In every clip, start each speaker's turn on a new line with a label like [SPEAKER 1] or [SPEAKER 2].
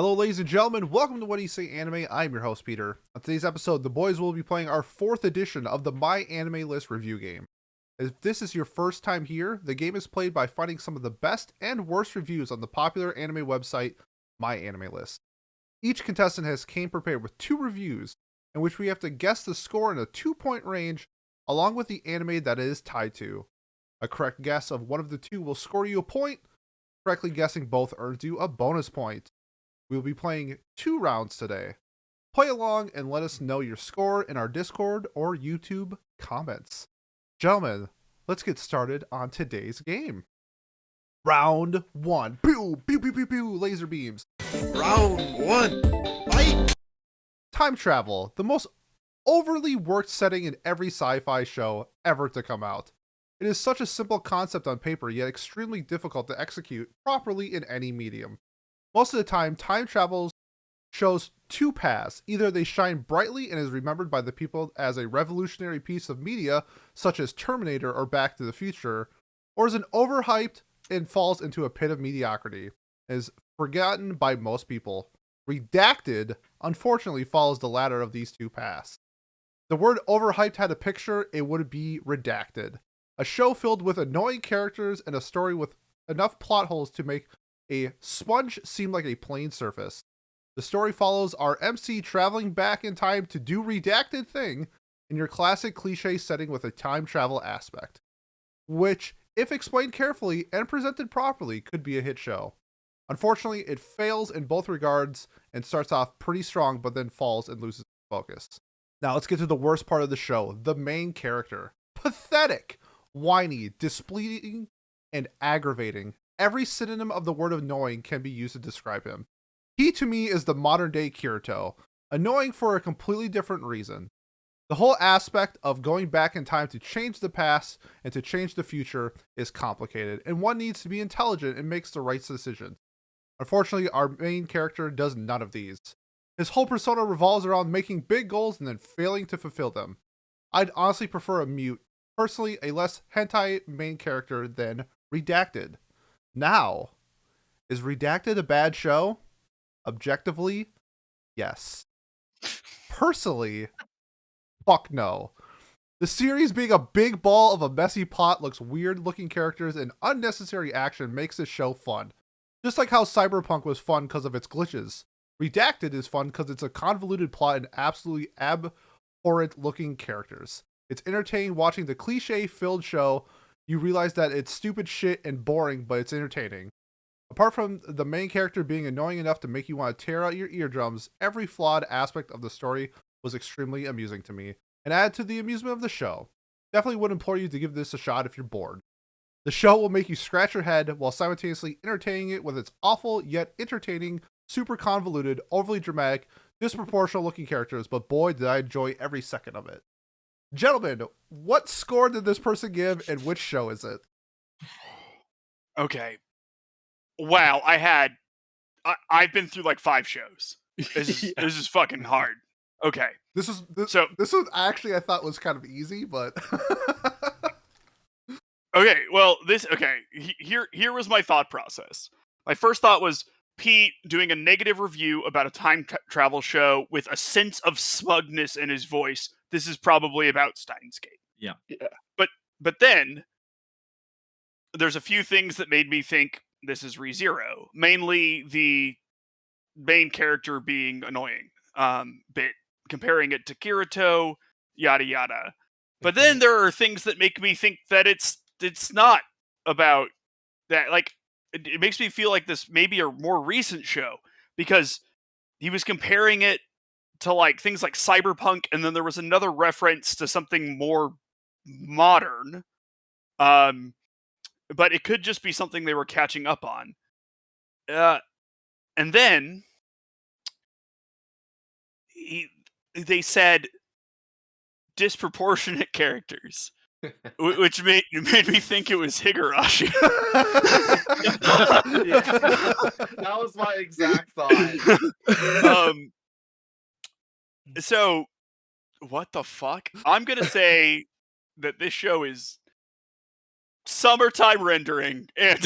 [SPEAKER 1] Hello, ladies and gentlemen. Welcome to What Do You Say Anime. I'm your host, Peter. On today's episode, the boys will be playing our 4th edition of the MyAnimeList review game. If this is your first time here, the game is played by finding some of the best and worst reviews on the popular anime website, MyAnimeList. Each contestant came prepared with 2 reviews, in which we have to guess the score in a 2-point range, along with the anime that it is tied to. A correct guess of one of the 2 will score you a point. Correctly guessing both earns you a bonus point. We will be playing 2 rounds today. Play along and let us know your score in our Discord or YouTube comments. Gentlemen, let's get started on today's game. Round 1. Pew, pew, pew, pew, pew, laser beams.
[SPEAKER 2] Round 1. Fight!
[SPEAKER 1] Time travel, the most overly worked setting in every sci-fi show ever to come out. It is such a simple concept on paper, yet extremely difficult to execute properly in any medium. Most of the time, time travel shows 2 paths. Either they shine brightly and is remembered by the people as a revolutionary piece of media, such as Terminator or Back to the Future, or is an overhyped and falls into a pit of mediocrity, and is forgotten by most people. Redacted, unfortunately, follows the latter of these 2 paths. The word overhyped had a picture, it would be redacted. A show filled with annoying characters and a story with enough plot holes to make a sponge seemed like a plain surface. The story follows our MC traveling back in time to do redacted thing in your classic cliche setting with a time travel aspect, which, if explained carefully and presented properly, could be a hit show. Unfortunately, it fails in both regards and starts off pretty strong, but then falls and loses focus. Now let's get to the worst part of the show, the main character. Pathetic, whiny, displeasing, and aggravating. Every synonym of the word annoying can be used to describe him. He, to me, is the modern-day Kirito, annoying for a completely different reason. The whole aspect of going back in time to change the past and to change the future is complicated, and one needs to be intelligent and makes the right decisions. Unfortunately, our main character does none of these. His whole persona revolves around making big goals and then failing to fulfill them. I'd honestly prefer a mute, personally a less hentai main character than Redacted. Now, is Redacted a bad show? Objectively, yes. Personally, fuck no. The series being a big ball of a messy plot, looks weird looking characters, and unnecessary action makes this show fun. Just like how Cyberpunk was fun because of its glitches. Redacted is fun because it's a convoluted plot and absolutely abhorrent looking characters. It's entertaining watching the cliche-filled show. You realize that it's stupid shit and boring, but it's entertaining. Apart from the main character being annoying enough to make you want to tear out your eardrums, every flawed aspect of the story was extremely amusing to me, and added to the amusement of the show. Definitely would implore you to give this a shot if you're bored. The show will make you scratch your head while simultaneously entertaining it with its awful yet entertaining, super convoluted, overly dramatic, disproportional looking characters, but boy did I enjoy every second of it. Gentlemen, what score did this person give and which show is it?
[SPEAKER 3] Okay. Wow, I've been through like 5 shows. This is fucking hard. Okay.
[SPEAKER 1] This one actually I thought was kind of easy, but
[SPEAKER 3] okay, well, here was my thought process. My first thought was Pete doing a negative review about a time travel show with a sense of smugness in his voice. This is probably about Steins Gate.
[SPEAKER 2] Yeah.
[SPEAKER 3] But then there's a few things that made me think this is ReZero. Mainly the main character being annoying. But comparing it to Kirito, yada yada. But then there are things that make me think that it's not about that. Like, it makes me feel like this may be a more recent show, because he was comparing it to like things like Cyberpunk, and then there was another reference to something more modern. But it could just be something they were catching up on. And then they said disproportionate characters, which made me think it was Higurashi.
[SPEAKER 2] That was my exact thought.
[SPEAKER 3] So, what the fuck? I'm gonna say that this show is summertime rendering, and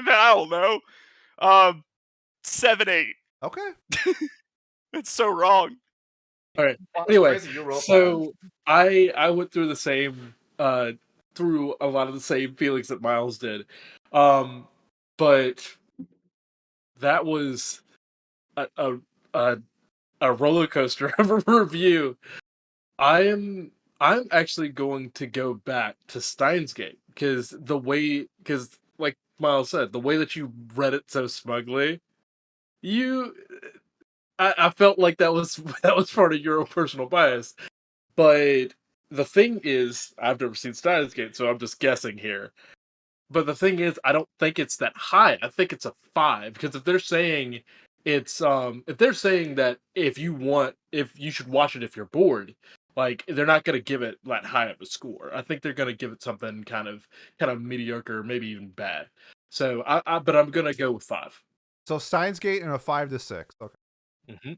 [SPEAKER 3] I don't know. 7-8.
[SPEAKER 1] Okay.
[SPEAKER 3] It's so wrong.
[SPEAKER 4] All right.
[SPEAKER 2] Well, it's
[SPEAKER 4] Anyway,
[SPEAKER 2] crazy you wrote that.
[SPEAKER 4] so I went through the same through a lot of the same feelings that Miles did, but that was a a, a roller coaster of a review. I'm actually going to go back to Steins Gate because like Miles said, the way that you read it so smugly, you I felt like that was that was part of your own personal bias. But the thing is, I've never seen Steins Gate, so I'm just guessing here. But the thing is, I don't think it's that high. I think it's a 5 because if they're saying if they're saying that if you should watch it if you're bored, like they're not going to give it that high of a score. I think they're going to give it something kind of mediocre, maybe even bad. So but I'm going to go with 5.
[SPEAKER 1] So Steins Gate and a 5 to 6. Okay.
[SPEAKER 4] Mm-hmm.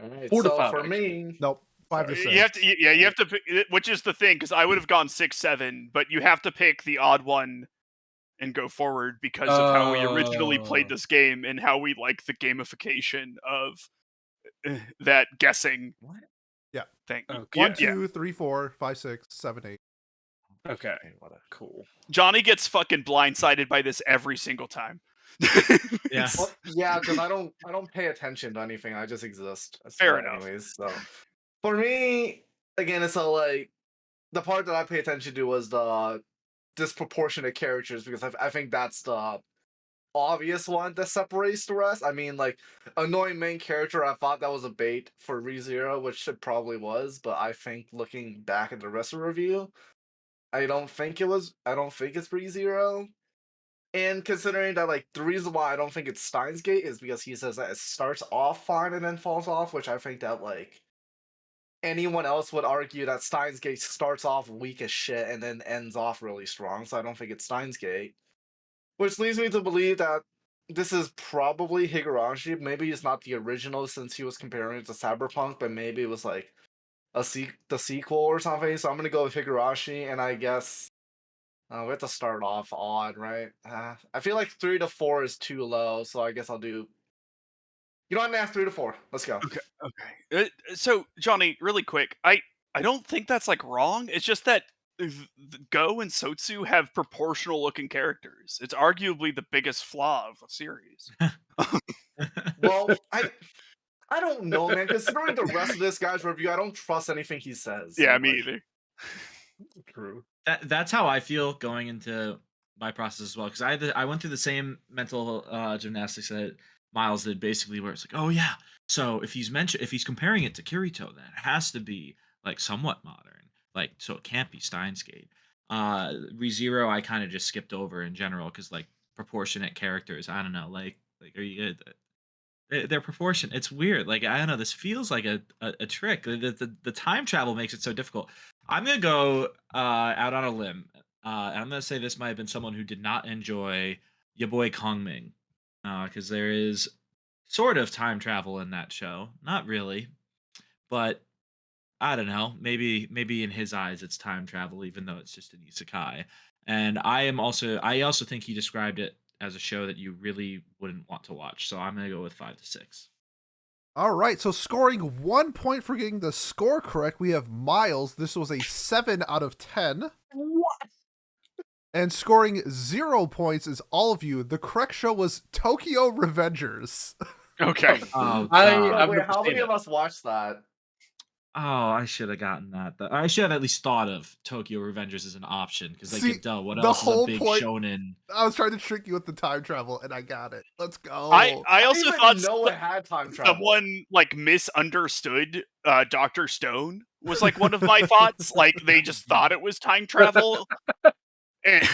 [SPEAKER 2] All right,
[SPEAKER 4] 4 to
[SPEAKER 2] so
[SPEAKER 4] 5
[SPEAKER 2] for
[SPEAKER 4] actually.
[SPEAKER 2] me,
[SPEAKER 1] Nope. 5 to
[SPEAKER 2] Sorry.
[SPEAKER 1] 6.
[SPEAKER 3] You have to, yeah, you have to, which is the thing, because I would have gone 6-7, but you have to pick the odd one and go forward because of how we originally played this game and how we like the gamification of that guessing
[SPEAKER 2] What?
[SPEAKER 1] Yeah.
[SPEAKER 3] thing.
[SPEAKER 4] Okay.
[SPEAKER 1] 1, 2, 3, 4, 5, 6, 7, 8.
[SPEAKER 4] Okay.
[SPEAKER 2] Okay, whatever.
[SPEAKER 4] Cool.
[SPEAKER 3] Johnny gets fucking blindsided by this every single time.
[SPEAKER 5] Yeah.
[SPEAKER 2] Well, yeah, because I don't pay attention to anything. I just exist.
[SPEAKER 3] Fair enough.
[SPEAKER 2] Anyways, so for me, again, it's all like the part that I pay attention to was the disproportionate characters because I think that's the obvious one that separates the rest. I mean, like annoying main character, I thought that was a bait for ReZero, which it probably was, but I think looking back at the rest of the review, I don't think it was. I don't think it's ReZero. And considering that, like, the reason why I don't think it's Steins Gate is because he says that it starts off fine and then falls off, which I think that, like, anyone else would argue that Steins Gate starts off weak as shit and then ends off really strong, so I don't think it's Steins Gate. Which leads me to believe that this is probably Higurashi. Maybe it's not the original since he was comparing it to Cyberpunk, but maybe it was, like, the sequel or something, so I'm gonna go with Higurashi, and I guess we have to start off odd, right? I feel like 3 to 4 is too low, so I guess I'll do. You know what? Nah, 3 to 4. Let's go.
[SPEAKER 3] Okay. So Johnny, really quick, I don't think that's like wrong. It's just that Go and Sotsu have proportional looking characters. It's arguably the biggest flaw of the series.
[SPEAKER 2] Well, I don't know, man. Considering the rest of this guy's review, I don't trust anything he says.
[SPEAKER 3] Yeah,
[SPEAKER 2] so,
[SPEAKER 3] me
[SPEAKER 2] like,
[SPEAKER 3] either.
[SPEAKER 4] True.
[SPEAKER 5] That's how I feel going into my process as well because I went through the same mental gymnastics that Miles did basically where it's like, oh yeah, so if he's comparing it to Kirito, then it has to be like somewhat modern, like so it can't be Steins Gate. ReZero I kind of just skipped over in general because like proportionate characters, I don't know, like are you their proportion, it's weird. Like I don't know, this feels like a trick. The time travel makes it so difficult. I'm gonna go out on a limb, and I'm gonna say this might have been someone who did not enjoy your boy Kongming, because there is sort of time travel in that show. Not really, but I don't know. Maybe in his eyes it's time travel, even though it's just an isekai. And I also think he described it as a show that you really wouldn't want to watch. So I'm gonna go with 5 to 6.
[SPEAKER 1] All right, so scoring 1 point for getting the score correct, we have Miles. This was a 7 out of 10.
[SPEAKER 2] what?
[SPEAKER 1] And scoring 0 points is all of you. The correct show was Tokyo Revengers.
[SPEAKER 3] Okay.
[SPEAKER 5] Oh,
[SPEAKER 4] I've
[SPEAKER 2] Wait,
[SPEAKER 4] never
[SPEAKER 2] how
[SPEAKER 4] seen
[SPEAKER 2] many
[SPEAKER 4] it.
[SPEAKER 2] of us watched that?
[SPEAKER 5] I should have gotten that. I should have at least thought of Tokyo Revengers as an option because, like,
[SPEAKER 1] See,
[SPEAKER 5] duh, what
[SPEAKER 1] the
[SPEAKER 5] else is a
[SPEAKER 1] whole
[SPEAKER 5] big
[SPEAKER 1] point-
[SPEAKER 5] shonen?
[SPEAKER 1] I was trying to trick you with the time travel, and I got it. Let's go.
[SPEAKER 3] I
[SPEAKER 2] I
[SPEAKER 3] also
[SPEAKER 2] didn't
[SPEAKER 3] thought
[SPEAKER 2] even know it had time travel.
[SPEAKER 3] someone like misunderstood Dr. Stone was like one of my thoughts. Like they just thought it was time travel. And,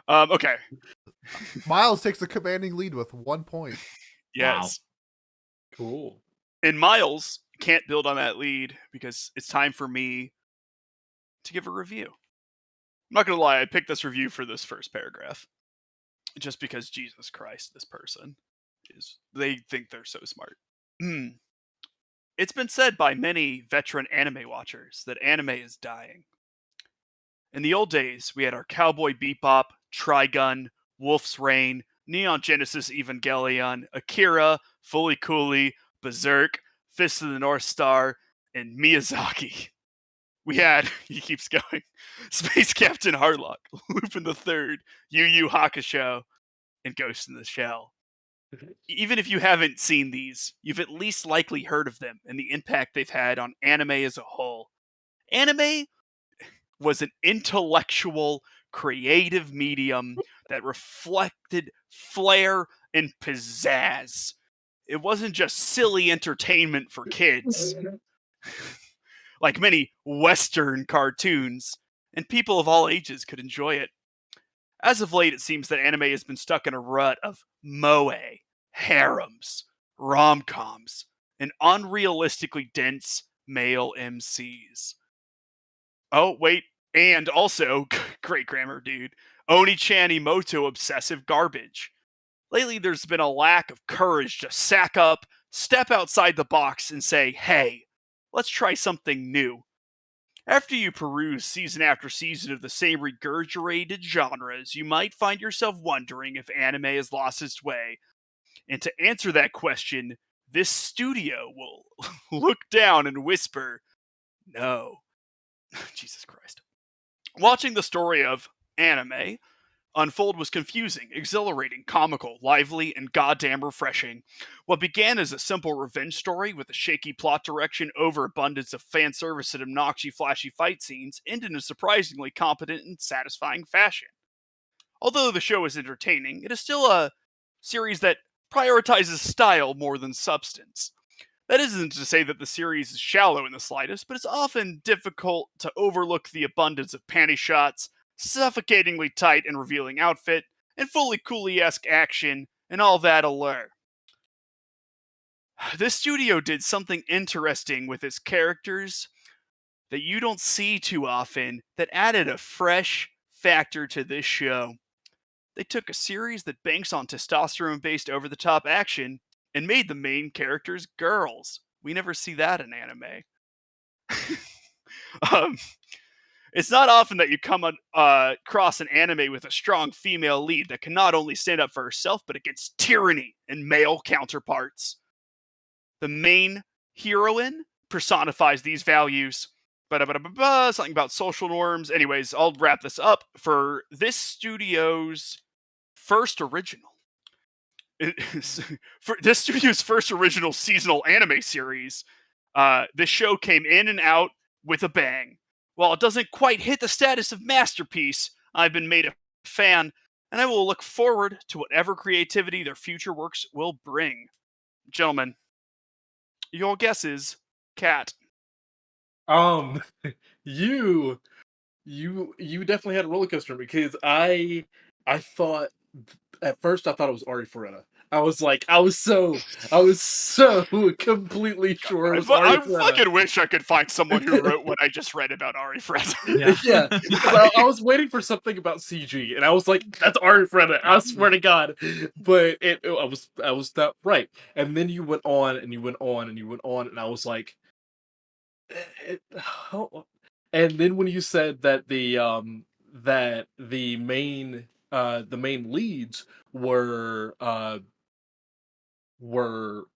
[SPEAKER 3] okay.
[SPEAKER 1] Miles takes the commanding lead with 1 point.
[SPEAKER 3] Yes.
[SPEAKER 4] Cool.
[SPEAKER 3] And Miles can't build on that lead because it's time for me to give a review. I'm not gonna lie, I picked this review for this first paragraph. Just because Jesus Christ, this person they think they're so smart. It's been said by many veteran anime watchers that anime is dying. In the old days, we had our Cowboy Bebop, Trigun, Wolf's Rain, Neon Genesis Evangelion, Akira, Fully Cooley, Berserk, Fist of the North Star, and Miyazaki. We had, he keeps going, Space Captain Harlock, Lupin the Third, Yu Yu Hakusho, and Ghost in the Shell. Even if you haven't seen these, you've at least likely heard of them and the impact they've had on anime as a whole. Anime was an intellectual, creative medium that reflected flair and pizzazz. It wasn't just silly entertainment for kids, like many Western cartoons, and people of all ages could enjoy it. As of late, it seems that anime has been stuck in a rut of moe, harems, rom-coms, and unrealistically dense male MCs. Oh, wait, and also, great grammar, dude, Oni-chan Emoto obsessive garbage. Lately, there's been a lack of courage to sack up, step outside the box, and say, hey, let's try something new. After you peruse season after season of the same regurgitated genres, you might find yourself wondering if anime has lost its way. And to answer that question, this studio will look down and whisper, no. Jesus Christ. Watching the story of anime unfold was confusing, exhilarating, comical, lively, and goddamn refreshing. What began as a simple revenge story with a shaky plot direction, overabundance of fan service, and obnoxious, flashy fight scenes ended in a surprisingly competent and satisfying fashion. Although the show is entertaining, it is still a series that prioritizes style more than substance. That isn't to say that the series is shallow in the slightest, but it's often difficult to overlook the abundance of panty shots, suffocatingly tight and revealing outfit, and fully Cooley-esque action, and all that allure. This studio did something interesting with its characters that you don't see too often that added a fresh factor to this show. They took a series that banks on testosterone-based over-the-top action and made the main characters girls. We never see that in anime. um, it's not often that you come across an anime with a strong female lead that can not only stand up for herself, but against tyranny and male counterparts. The main heroine personifies these values. Something about social norms. Anyways, I'll wrap this up. For this studio's first original, for this studio's first original seasonal anime series, this show came in and out with a bang. While it doesn't quite hit the status of masterpiece, I've been made a fan, and I will look forward to whatever creativity their future works will bring. Gentlemen, your guesses, Cat.
[SPEAKER 4] Um, you you definitely had a roller coaster because I thought at first I thought it was Ari Ferretta. I was like, I was so completely sure it was Ari
[SPEAKER 3] I
[SPEAKER 4] Ferretta.
[SPEAKER 3] fucking wish I could find someone who wrote what I just read about Ari Ferretta.
[SPEAKER 4] Yeah, because I was waiting for something about CG, and I was like, "That's Ari Ferretta." I swear to God, but I was not right. And then you went on, and you went on, and you went on, and I was like, how? And then when you said that the main leads were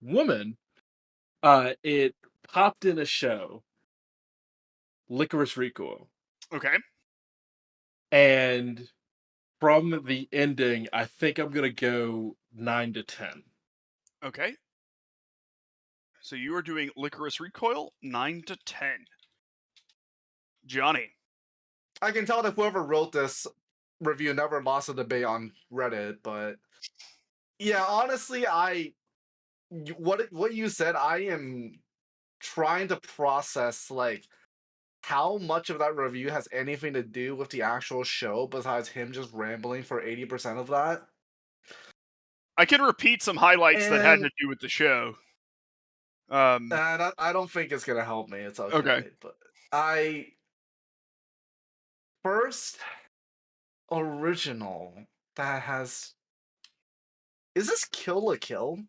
[SPEAKER 4] women, it popped in a show, Licorice Recoil,
[SPEAKER 3] Okay.
[SPEAKER 4] and from the ending, I think I'm gonna go 9 to 10.
[SPEAKER 3] Okay. So you are doing Licorice Recoil 9 to 10. Johnny.
[SPEAKER 2] I can tell that whoever wrote this review never lost a debate on Reddit, but yeah, honestly, what you said, I am trying to process like how much of that review has anything to do with the actual show besides him just rambling for 80% of that.
[SPEAKER 3] I can repeat some highlights that had to
[SPEAKER 2] And
[SPEAKER 3] do with the show.
[SPEAKER 2] I don't think it's gonna help me. It's okay.
[SPEAKER 3] Okay.
[SPEAKER 2] But first original that has, is this Kill la Kill?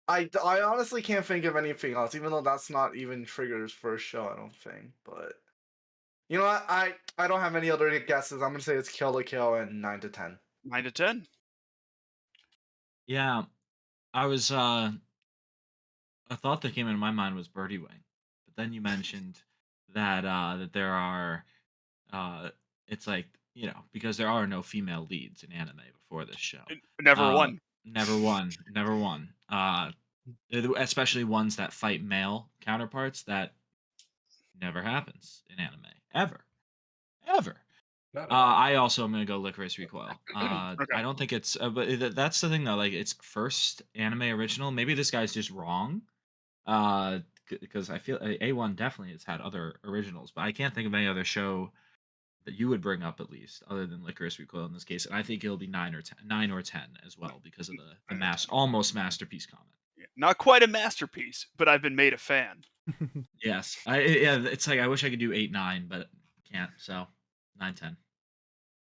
[SPEAKER 2] I honestly can't think of anything else, even though that's not even Trigger's first show, I don't think. But you know what? I don't have any other guesses. I'm gonna say it's Kill la Kill and 9 to 10.
[SPEAKER 3] 9 to 10.
[SPEAKER 5] Yeah, I was a thought that came into my mind was Birdie Wing, but then you mentioned that that there are uh it's like, because there are no female leads in anime before this show.
[SPEAKER 3] Never
[SPEAKER 5] Uh
[SPEAKER 3] won.
[SPEAKER 5] never won, never won. Especially ones that fight male counterparts, that never happens in anime ever. Ever.
[SPEAKER 4] Not at all.
[SPEAKER 5] I also am gonna go Licorice Recoil.
[SPEAKER 3] Okay.
[SPEAKER 5] I don't think it's, but that's the thing though. Like, it's first anime original. Maybe this guy's just wrong. Because I feel A1 definitely has had other originals, but I can't think of any other show that you would bring up, at least, other than Licorice Recoil in this case. And I think it'll be 9 or 10 as well, because of the almost masterpiece comment.
[SPEAKER 3] Yeah, not quite a masterpiece, but I've been made a fan.
[SPEAKER 5] Yes, yeah. It's like I wish I could do 8-9, but can't. So 9-10.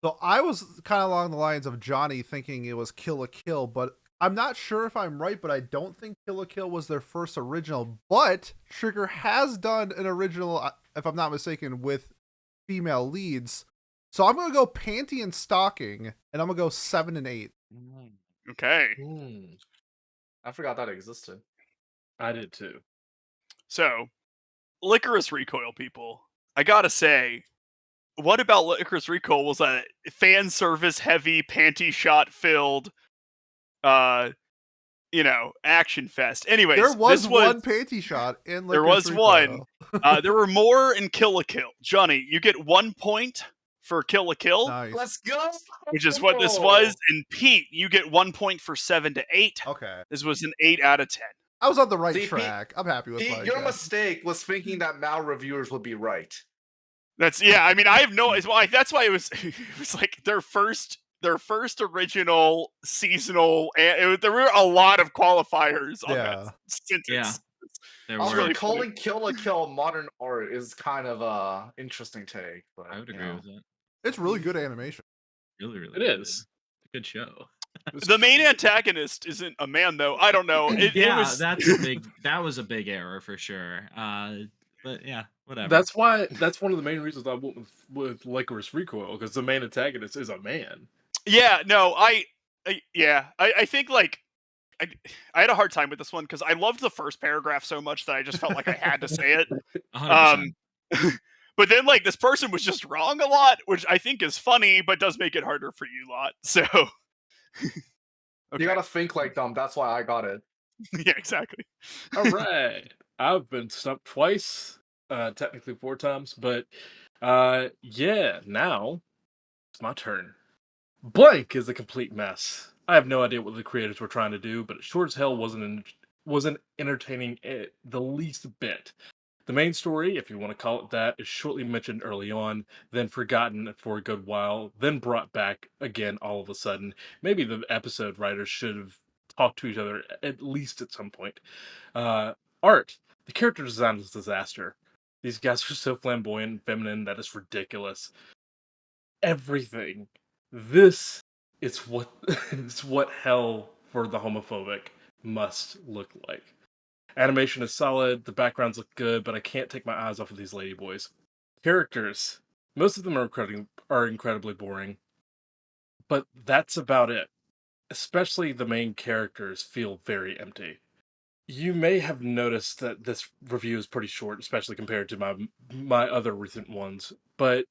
[SPEAKER 1] So I was kind of along the lines of Johnny thinking it was Kill la Kill, but I'm not sure if I'm right, but I don't think Kill la Kill was their first original. But Trigger has done an original, if I'm not mistaken, with female leads. So I'm going to go Panty and Stocking, and I'm going to go 7 and 8.
[SPEAKER 3] Okay.
[SPEAKER 2] I forgot that existed.
[SPEAKER 4] I did too.
[SPEAKER 3] So, Licorice Recoil, people. I gotta say, what about Licorice Recoil was a fan service heavy, panty shot filled, action fest. Anyways,
[SPEAKER 1] There was
[SPEAKER 3] this
[SPEAKER 1] one panty shot in
[SPEAKER 3] there
[SPEAKER 1] Licorice
[SPEAKER 3] was
[SPEAKER 1] Recoil.
[SPEAKER 3] one. There were more in Kill la Kill. Johnny, you get 1 point for Kill la Kill,
[SPEAKER 1] Nice.
[SPEAKER 2] Let's go.
[SPEAKER 3] which is what this was. And Pete, you get 1 point for 7 to 8.
[SPEAKER 1] Okay.
[SPEAKER 3] This was an 8 out of 10.
[SPEAKER 1] I was on the right
[SPEAKER 2] See, Pete-
[SPEAKER 1] track. I'm happy with my
[SPEAKER 2] Your
[SPEAKER 1] guess.
[SPEAKER 2] mistake was thinking that Mal reviewers would be right.
[SPEAKER 3] That's I mean, I have no. That's why it was. It was like their first original seasonal. And there were a lot of qualifiers on that sentence.
[SPEAKER 5] Yeah. There
[SPEAKER 2] Also,
[SPEAKER 5] were.
[SPEAKER 3] really
[SPEAKER 2] calling Kill la Kill modern art is kind of a interesting take. But,
[SPEAKER 5] I would
[SPEAKER 2] you
[SPEAKER 5] agree
[SPEAKER 2] know.
[SPEAKER 5] with that.
[SPEAKER 1] It's really good animation.
[SPEAKER 5] Really, really.
[SPEAKER 4] It
[SPEAKER 5] good.
[SPEAKER 4] is.
[SPEAKER 5] It's a good show.
[SPEAKER 3] The main antagonist isn't a man, though. I don't know. It was.
[SPEAKER 5] That was a big error for sure. But yeah, whatever.
[SPEAKER 4] That's one of the main reasons I went with Licorice Recoil, because the main antagonist is a man.
[SPEAKER 3] Yeah. No. I think like. I had a hard time with this one because I loved the first paragraph so much that I just felt like I had to say it.
[SPEAKER 5] 100%.
[SPEAKER 3] But then, like, this person was just wrong a lot, which I think is funny, but does make it harder for you lot. So, okay.
[SPEAKER 2] You gotta think like them. That's why I got it.
[SPEAKER 3] Yeah, exactly.
[SPEAKER 4] All right. I've been stumped twice, technically 4 times, but yeah, now it's my turn. Blank is a complete mess. I have no idea what the creators were trying to do, but it sure as hell wasn't entertaining the least bit. The main story, if you want to call it that, is shortly mentioned early on, then forgotten for a good while, then brought back again all of a sudden. Maybe the episode writers should have talked to each other at least at some point. Art. The character design is a disaster. These guys are so flamboyant and feminine that it's ridiculous. Everything. This is what it's what hell for the homophobic must look like. Animation is solid, the backgrounds look good, but I can't take my eyes off of these ladyboys. Characters. Most of them are incredibly boring. But that's about it. Especially the main characters feel very empty. You may have noticed that this review is pretty short, especially compared to my other recent ones, but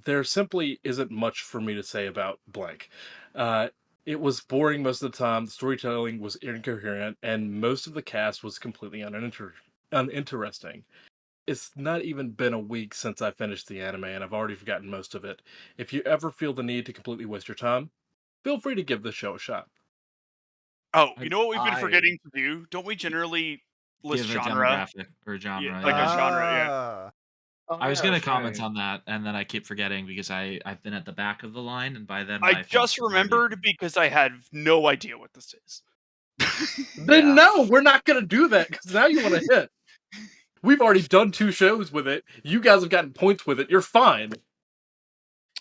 [SPEAKER 4] there simply isn't much for me to say about Blank. It was boring most of the time, the storytelling was incoherent, and most of the cast was completely uninteresting. It's not even been a week since I finished the anime, and I've already forgotten most of it. If you ever feel the need to completely waste your time, feel free to give this show a shot.
[SPEAKER 3] Oh, you know what we've been forgetting to do? Don't we generally list
[SPEAKER 5] Give a
[SPEAKER 3] genre?
[SPEAKER 5] demographic or genre.
[SPEAKER 3] Like
[SPEAKER 5] yeah.
[SPEAKER 3] a genre, yeah.
[SPEAKER 5] I was gonna comment
[SPEAKER 2] right.
[SPEAKER 5] on that, and then I keep forgetting because I've been at the back of the line, and by then
[SPEAKER 3] I
[SPEAKER 5] my
[SPEAKER 3] just
[SPEAKER 5] thoughts have already
[SPEAKER 3] remembered
[SPEAKER 5] been-
[SPEAKER 3] because I had no idea what this is.
[SPEAKER 4] Then
[SPEAKER 2] Yeah.
[SPEAKER 4] no, we're not gonna do that, because now you want to hit. We've already done 2 shows with it. You guys have gotten points with it. You're fine.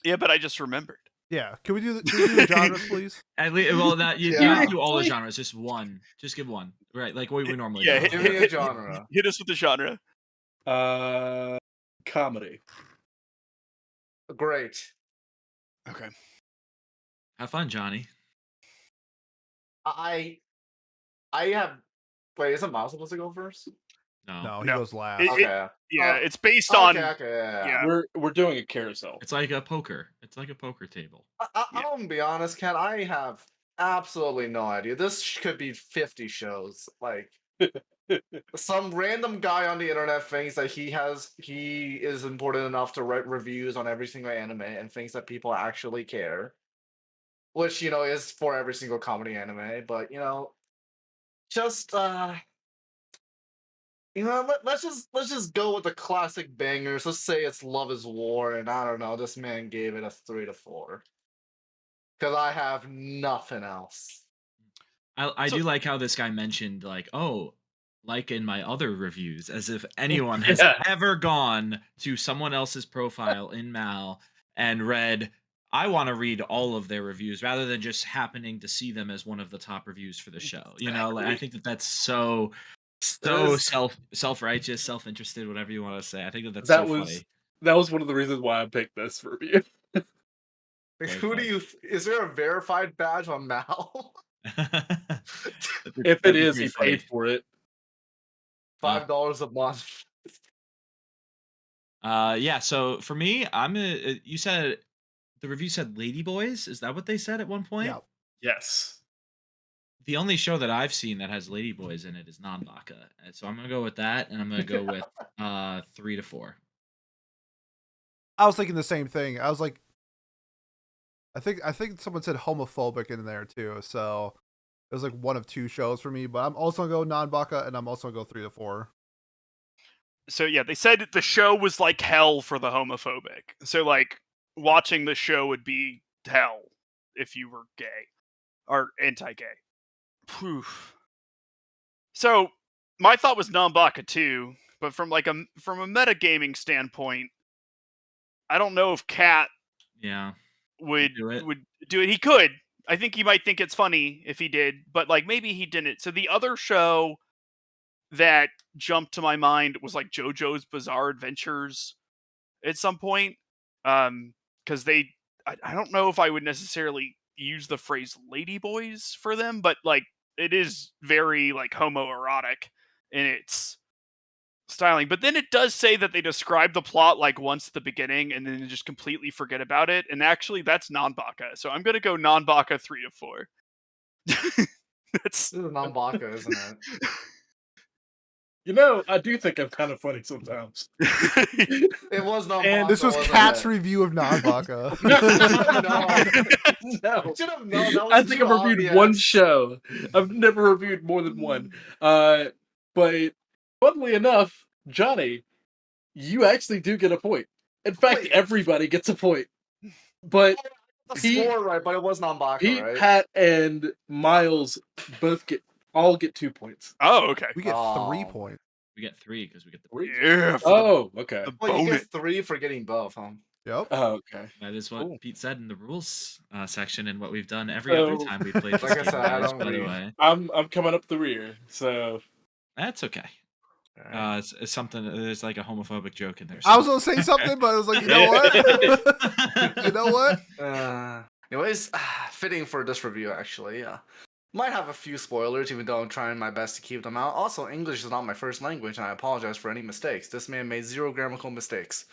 [SPEAKER 3] Yeah, but I just remembered.
[SPEAKER 1] Yeah. Can we do the genres, please?
[SPEAKER 5] At least, well, that you
[SPEAKER 2] Yeah.
[SPEAKER 5] don't do all the genres, just one. Just give one, right? Like what we normally
[SPEAKER 3] Yeah,
[SPEAKER 5] do.
[SPEAKER 2] Give me a genre.
[SPEAKER 3] Hit us with the genre.
[SPEAKER 4] Comedy.
[SPEAKER 2] Great.
[SPEAKER 3] Okay.
[SPEAKER 5] Have fun, Johnny.
[SPEAKER 2] I have. Wait, isn't Miles supposed to go first?
[SPEAKER 1] No, he
[SPEAKER 3] No.
[SPEAKER 1] goes last.
[SPEAKER 2] Okay.
[SPEAKER 3] Yeah,
[SPEAKER 2] Oh,
[SPEAKER 3] it's based
[SPEAKER 2] okay,
[SPEAKER 3] on.
[SPEAKER 2] okay, yeah.
[SPEAKER 4] We're doing a carousel.
[SPEAKER 5] It's like a poker. It's like a poker table.
[SPEAKER 3] Yeah.
[SPEAKER 2] I'm gonna be honest, Ken. I have absolutely no idea. This could be 50 shows. Like some random guy on the internet thinks that he is important enough to write reviews on every single anime and thinks that people actually care, which is for every single comedy anime. But just let's just go with the classic bangers. Let's say it's Love Is War, and I don't know. This man gave it a 3 to 4 because I have nothing else.
[SPEAKER 5] I
[SPEAKER 3] So-
[SPEAKER 5] do like how this guy mentioned, like, oh, like in my other reviews, as if anyone has
[SPEAKER 4] Yeah.
[SPEAKER 5] ever gone to someone else's profile in Mal and read, I want to read all of their reviews rather than just happening to see them as one of the top reviews for the show. Like, I think that that's so
[SPEAKER 2] is-
[SPEAKER 5] self-righteous, self-interested, whatever you want to say. I think that that's
[SPEAKER 4] That
[SPEAKER 5] so
[SPEAKER 4] was one of the reasons why I picked this for review.
[SPEAKER 2] Like,
[SPEAKER 5] Very
[SPEAKER 2] who do
[SPEAKER 5] funny.
[SPEAKER 2] you? Is there a verified badge on Mal?
[SPEAKER 4] If it
[SPEAKER 5] That'd be
[SPEAKER 4] is,
[SPEAKER 5] pretty
[SPEAKER 4] he
[SPEAKER 5] funny.
[SPEAKER 4] paid for it.
[SPEAKER 2] $5 a month.
[SPEAKER 5] Yeah. So for me, you said the review said Ladyboys. Is that what they said at one point?
[SPEAKER 1] Yeah.
[SPEAKER 4] Yes.
[SPEAKER 5] The only show that I've seen that has Ladyboys in it is Nanbaka. So I'm gonna go with that, and I'm gonna go with 3 to 4.
[SPEAKER 1] I was thinking the same thing. I was like, I think someone said homophobic in there too. So it was like one of two shows for me. But I'm also gonna go non-baka, and I'm also gonna go 3 to 4.
[SPEAKER 3] So yeah, they said the show was like hell for the homophobic. So like watching the show would be hell if you were gay or anti-gay. Phew. So my thought was Nambaka too, but from a metagaming standpoint, I don't know if Cat
[SPEAKER 5] Yeah.
[SPEAKER 3] would
[SPEAKER 5] do it.
[SPEAKER 3] do it. He could. I think he might think it's funny if he did, but like maybe he didn't. So the other show that jumped to my mind was like JoJo's Bizarre Adventures at some point. Because I don't know if I would necessarily use the phrase ladyboys for them, but like it is very like homoerotic in its styling. But then it does say that they describe the plot like once at the beginning and then just completely forget about it. And actually, that's non-baka. So I'm gonna go non-baka 3 to 4. That's
[SPEAKER 2] This is non-baka, isn't it?
[SPEAKER 4] I do think I'm kind of funny sometimes.
[SPEAKER 2] It was non-baka.
[SPEAKER 4] And
[SPEAKER 1] This was
[SPEAKER 2] wasn't
[SPEAKER 1] Cat's
[SPEAKER 2] it?
[SPEAKER 1] review of non-baka.
[SPEAKER 2] No.
[SPEAKER 4] No.
[SPEAKER 2] Should have known. That was
[SPEAKER 4] I think
[SPEAKER 2] too
[SPEAKER 4] I've reviewed
[SPEAKER 2] obvious.
[SPEAKER 4] one show. I've never reviewed more than one. But funnily enough, Johnny, you actually do get a point. In fact,
[SPEAKER 2] Wait.
[SPEAKER 4] everybody gets a point. But
[SPEAKER 2] The
[SPEAKER 4] Pete-
[SPEAKER 2] score right, but it was non-baka,
[SPEAKER 4] Pete,
[SPEAKER 2] right?
[SPEAKER 4] Pat, and Miles all get 2 points.
[SPEAKER 3] Oh, okay.
[SPEAKER 1] We get 3
[SPEAKER 2] Oh.
[SPEAKER 1] points.
[SPEAKER 5] We get 3 because we get the
[SPEAKER 4] Three?
[SPEAKER 3] Yeah. For
[SPEAKER 4] Oh, okay.
[SPEAKER 3] the
[SPEAKER 2] Well, you
[SPEAKER 3] bonus.
[SPEAKER 2] get 3 for getting both, huh?
[SPEAKER 1] Yep.
[SPEAKER 4] Oh, okay.
[SPEAKER 5] That is what
[SPEAKER 4] Cool.
[SPEAKER 5] Pete said in the rules section, and what we've done every other
[SPEAKER 4] So-
[SPEAKER 5] time we played this
[SPEAKER 2] Like I
[SPEAKER 5] game.
[SPEAKER 2] said, I
[SPEAKER 5] guys,
[SPEAKER 2] don't
[SPEAKER 5] by the
[SPEAKER 2] read.
[SPEAKER 5] way,
[SPEAKER 4] I'm coming up the rear, so
[SPEAKER 5] that's okay.
[SPEAKER 2] Alright.
[SPEAKER 5] It's something. There's like a homophobic joke in there.
[SPEAKER 1] I was gonna say something, but I was like, you know what? You know what?
[SPEAKER 2] Anyways, fitting for this review, actually. Might have a few spoilers, even though I'm trying my best to keep them out. Also, English is not my first language, and I apologize for any mistakes. This man made 0 grammatical mistakes.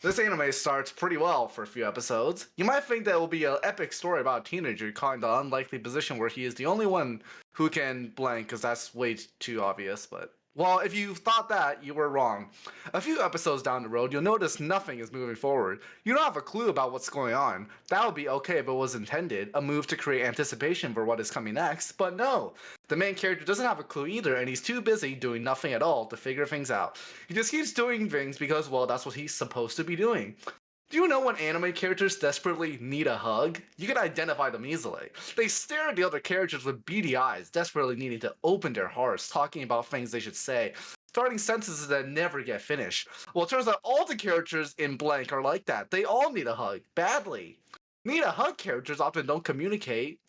[SPEAKER 2] This anime starts pretty well for a few episodes. You might think that it will be an epic story about a teenager caught in the unlikely position where he is the only one who can blank, because that's way too obvious, but... Well, if you thought that, you were wrong. A few episodes down the road, you'll notice nothing is moving forward. You don't have a clue about what's going on. That would be okay if it was intended, a move to create anticipation for what is coming next, but no. The main character doesn't have a clue either, and he's too busy doing nothing at all to figure things out. He just keeps doing things because, well, that's what he's supposed to be doing. Do you know when anime characters desperately need a hug? You can identify them easily. They stare at the other characters with beady eyes, desperately needing to open their hearts, talking about things they should say, starting sentences that never get finished. Well, it turns out all the characters in Blank are like that. They all need a hug, badly. Need a hug characters often don't communicate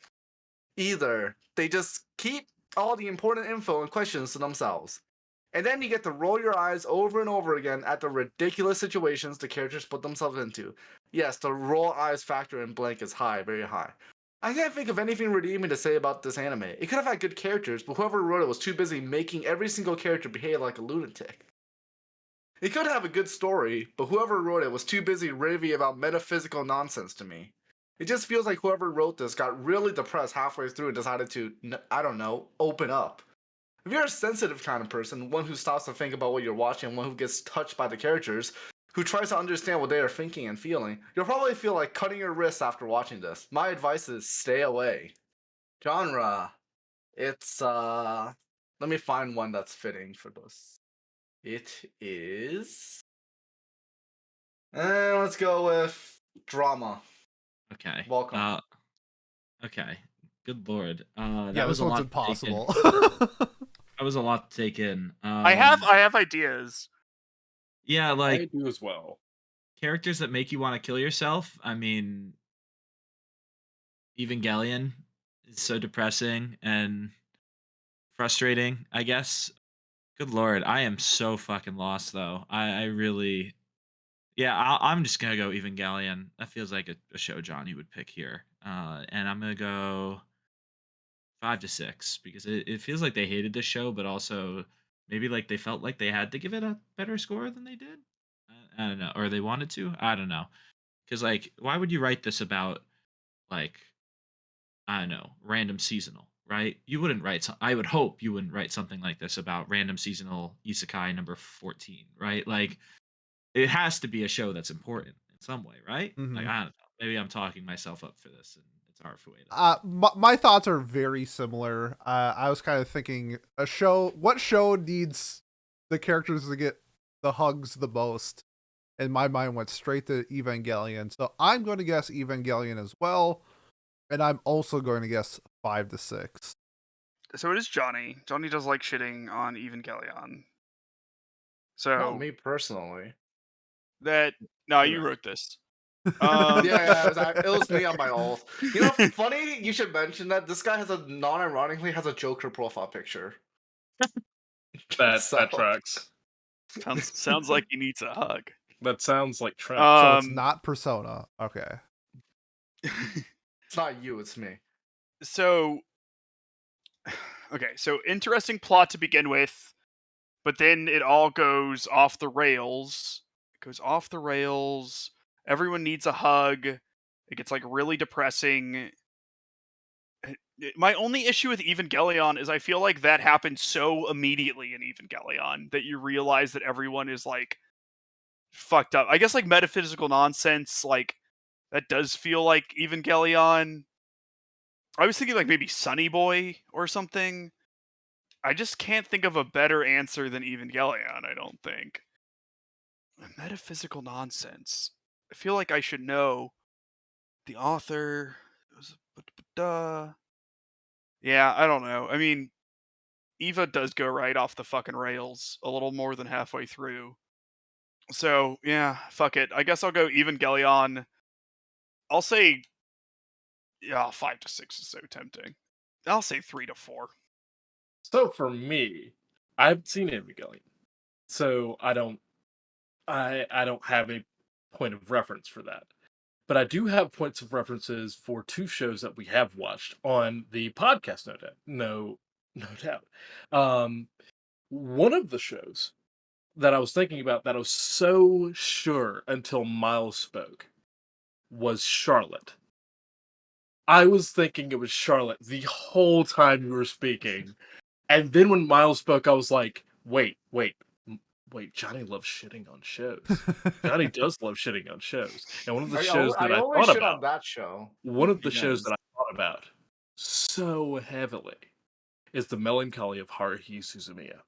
[SPEAKER 2] either. They just keep all the important info and questions to themselves. And then you get to roll your eyes over and over again at the ridiculous situations the characters put themselves into. Yes, the roll eyes factor in Blank is high, very high. I can't think of anything redeeming to say about this anime. It could have had good characters, but whoever wrote it was too busy making every single character behave like a lunatic. It could have a good story, but whoever wrote it was too busy raving about metaphysical nonsense to me. It just feels like whoever wrote this got really depressed halfway through and decided to, I don't know, open up. If you're a sensitive kind of person, one who stops to think about what you're watching, one who gets touched by the characters, who tries to understand what they are thinking and feeling, you'll probably feel like cutting your wrists after watching this. My advice is stay away. Genre. It's let me find one that's fitting for this. It is let's go with drama.
[SPEAKER 5] Okay.
[SPEAKER 2] Welcome.
[SPEAKER 5] Okay. Good lord.
[SPEAKER 1] Yeah,
[SPEAKER 5] That was
[SPEAKER 1] this
[SPEAKER 5] a
[SPEAKER 1] one's
[SPEAKER 5] lot to take in.
[SPEAKER 1] impossible.
[SPEAKER 5] That was a lot to take in.
[SPEAKER 3] I have ideas.
[SPEAKER 5] Yeah, like
[SPEAKER 4] I do as well.
[SPEAKER 5] characters that make you want to kill yourself. I mean, Evangelion is so depressing and frustrating, I guess. Good lord, I am so fucking lost though. I really, yeah, I'm just gonna go Evangelion. That feels like a show Johnny would pick here. And I'm gonna go 5 to 6 because it feels like they hated this show, but also maybe like they felt like they had to give it a better score than they did. I don't know, or they wanted to. I don't know, because like, why would you write this about like, I don't know, random seasonal, right? You wouldn't write. I would hope you wouldn't write something like this about random seasonal isekai number 14, right? Like, it has to be a show that's important in some way, right? Like,
[SPEAKER 1] Mhm.
[SPEAKER 5] I don't know. Maybe I'm talking myself up for this, and it's hard for way to.
[SPEAKER 1] My thoughts are very similar. I was kind of thinking what show needs the characters to get the hugs the most? And my mind went straight to Evangelion. So I'm going to guess Evangelion as well. And I'm also going to guess 5 to 6.
[SPEAKER 3] So it is Johnny. Johnny does like shitting on Evangelion.
[SPEAKER 2] Not
[SPEAKER 3] So
[SPEAKER 2] me personally.
[SPEAKER 3] that no, you
[SPEAKER 2] Anyway.
[SPEAKER 3] wrote this.
[SPEAKER 2] Yeah, it was me on my old. You know, funny you should mention that this guy has a non-ironically has a Joker profile picture.
[SPEAKER 4] That
[SPEAKER 2] So
[SPEAKER 4] tracks.
[SPEAKER 3] sounds like he needs a hug.
[SPEAKER 4] That sounds like Trent.
[SPEAKER 1] So it's not Persona. Okay.
[SPEAKER 2] it's not you, it's me.
[SPEAKER 3] So okay, so interesting plot to begin with, but then it all goes off the rails. It goes off the rails. Everyone needs a hug. It gets like really depressing. My only issue with Evangelion is I feel like that happened so immediately in Evangelion that you realize that everyone is like fucked up. I guess like metaphysical nonsense, like that does feel like Evangelion. I was thinking like maybe Sunny Boy or something. I just can't think of a better answer than Evangelion, I don't think. Metaphysical nonsense. I feel like I should know the author. Yeah, I don't know. I mean, Eva does go right off the fucking rails a little more than halfway through. So, yeah, fuck it. I guess I'll go Evangelion. I'll say, yeah, 5 to 6 is so tempting. I'll say 3 to 4.
[SPEAKER 4] So for me, I've seen Evangelion, so I don't have a point of reference for that. But I do have points of references for two shows that we have watched on the podcast. No doubt. Um, one of the shows that I was thinking about that I was so sure until Miles spoke was Charlotte. I was thinking it was Charlotte the whole time you were speaking. And then when Miles spoke, I was like, wait, Johnny loves shitting on shows. Johnny does love shitting on shows. And one of the shows that
[SPEAKER 2] I
[SPEAKER 4] I
[SPEAKER 2] always
[SPEAKER 4] thought
[SPEAKER 2] shit on
[SPEAKER 4] about,
[SPEAKER 2] that show.
[SPEAKER 4] one of
[SPEAKER 5] He
[SPEAKER 4] the shows
[SPEAKER 5] does.
[SPEAKER 4] that I thought about so heavily is The Melancholy of Haruhi Suzumiya.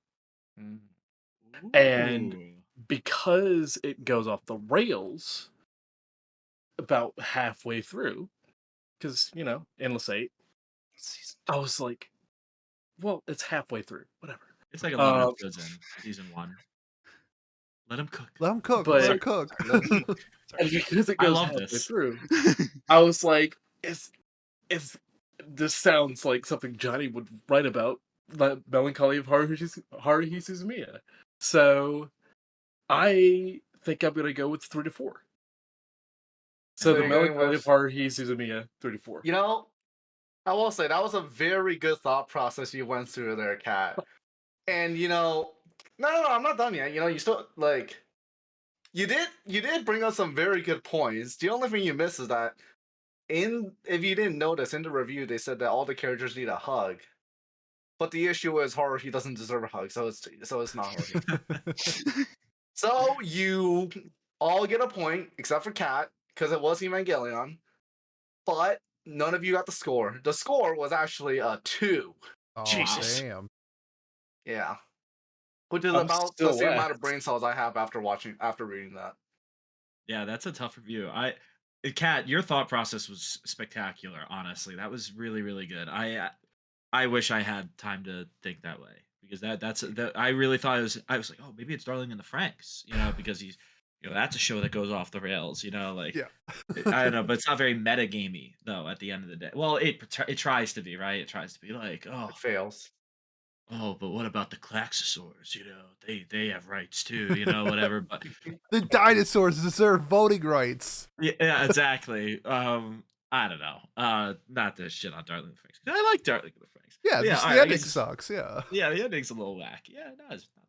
[SPEAKER 4] And
[SPEAKER 5] Ooh.
[SPEAKER 4] because it goes off the rails about halfway through, because, Endless 8, I was like, well, it's halfway through, whatever.
[SPEAKER 5] It's like 11 episodes in season 1. Let him cook.
[SPEAKER 1] Let him cook.
[SPEAKER 4] But
[SPEAKER 1] Let him cook.
[SPEAKER 4] and because it
[SPEAKER 5] I
[SPEAKER 4] goes
[SPEAKER 5] love
[SPEAKER 4] halfway
[SPEAKER 5] this.
[SPEAKER 4] through, I was like, "Is this sounds like something Johnny would write about the melancholy of Haruhi Suzumiya?" So I think I'm gonna go with 3 to 4. So
[SPEAKER 2] So
[SPEAKER 4] the
[SPEAKER 2] you're going
[SPEAKER 4] melancholy of
[SPEAKER 2] with,
[SPEAKER 4] Haruhi Suzumiya, 3 to 4.
[SPEAKER 2] you know, I will say that was a very good thought process you went through there, Kat. And no, I'm not done yet. You still you did bring up some very good points. The only thing you missed is that if you didn't notice in the review, they said that all the characters need a hug. But the issue is Haruhi doesn't deserve a hug, so it's not Haruhi. So you all get a point except for Kat because it was Evangelion, but none of you got the score. The score was actually a 2.
[SPEAKER 1] Oh,
[SPEAKER 3] Jesus.
[SPEAKER 1] damn.
[SPEAKER 2] Yeah, which is
[SPEAKER 4] I'm
[SPEAKER 2] about the
[SPEAKER 4] still
[SPEAKER 2] same amount of
[SPEAKER 4] left.
[SPEAKER 2] brain cells I have after reading that.
[SPEAKER 5] Yeah, that's a tough review. Kat, your thought process was spectacular. Honestly, that was really, really good. I wish I had time to think that way because that I really thought I was like, oh, maybe it's Darling in the Franxx, because he's, that's a show that goes off the rails, like
[SPEAKER 1] Yeah.
[SPEAKER 5] I don't know, but it's not very meta gamey though. At the end of the day, well, it tries to be, right? It tries to be like,
[SPEAKER 2] It fails.
[SPEAKER 5] but what about the Klaxosaurs? They have rights too, whatever. But
[SPEAKER 1] The dinosaurs deserve voting rights.
[SPEAKER 5] yeah, exactly. I don't know. Not to shit on Darling in the Franxx. I like Darling in the Franxx.
[SPEAKER 1] Yeah,
[SPEAKER 5] But yeah,
[SPEAKER 1] just
[SPEAKER 5] all
[SPEAKER 1] the
[SPEAKER 5] right, I
[SPEAKER 1] ending
[SPEAKER 5] guess
[SPEAKER 1] sucks, yeah.
[SPEAKER 5] yeah, the ending's a little whack. Yeah, no, it's not.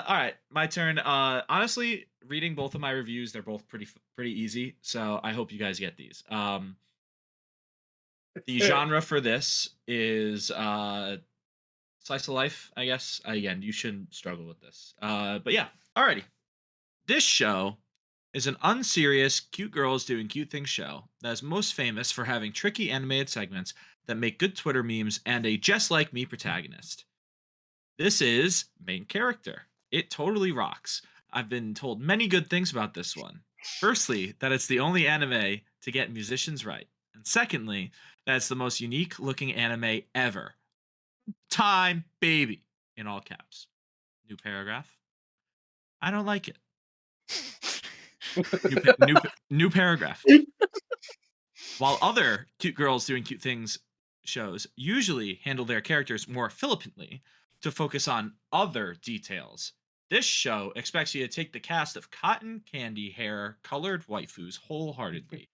[SPEAKER 5] All right, my turn. Honestly, reading both of my reviews, they're both pretty easy. So I hope you guys get these. The genre for this is slice of life, I guess. Again, you shouldn't struggle with this. But yeah, alrighty. This show is an unserious, cute girls doing cute things show that is most famous for having tricky animated segments that make good Twitter memes and a just like me protagonist. This is Main Character. It totally rocks. I've been told many good things about this one. Firstly, that it's the only anime to get musicians right. And secondly, that it's the most unique looking anime ever. Time baby in all caps. New paragraph. I don't like it. New paragraph. While other cute girls doing cute things shows usually handle their characters more flippantly to focus on other details, this show expects you to take the cast of cotton candy hair colored waifus wholeheartedly.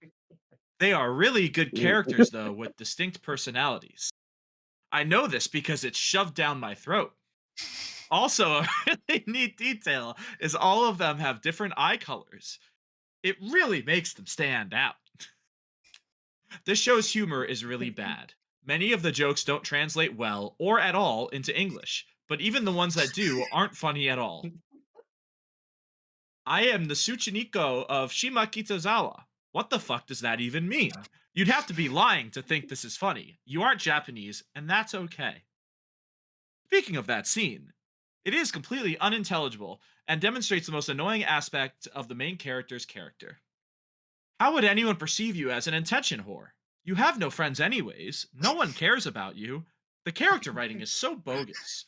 [SPEAKER 5] They are really good characters, though, with distinct personalities. I know this because it's shoved down my throat. Also, a really neat detail is all of them have different eye colors. It really makes them stand out. This show's humor is really bad. Many of the jokes don't translate well or at all into English, but even the ones that do aren't funny at all. I am the Tsuchiniko of Shima Kitazawa. What the fuck does that even mean? You'd have to be lying to think this is funny. You aren't Japanese, and that's okay. Speaking of that scene, it is completely unintelligible and demonstrates the most annoying aspect of the main character's character. How would anyone perceive you as an attention whore? You have no friends anyways. No one cares about you. The character writing is so bogus.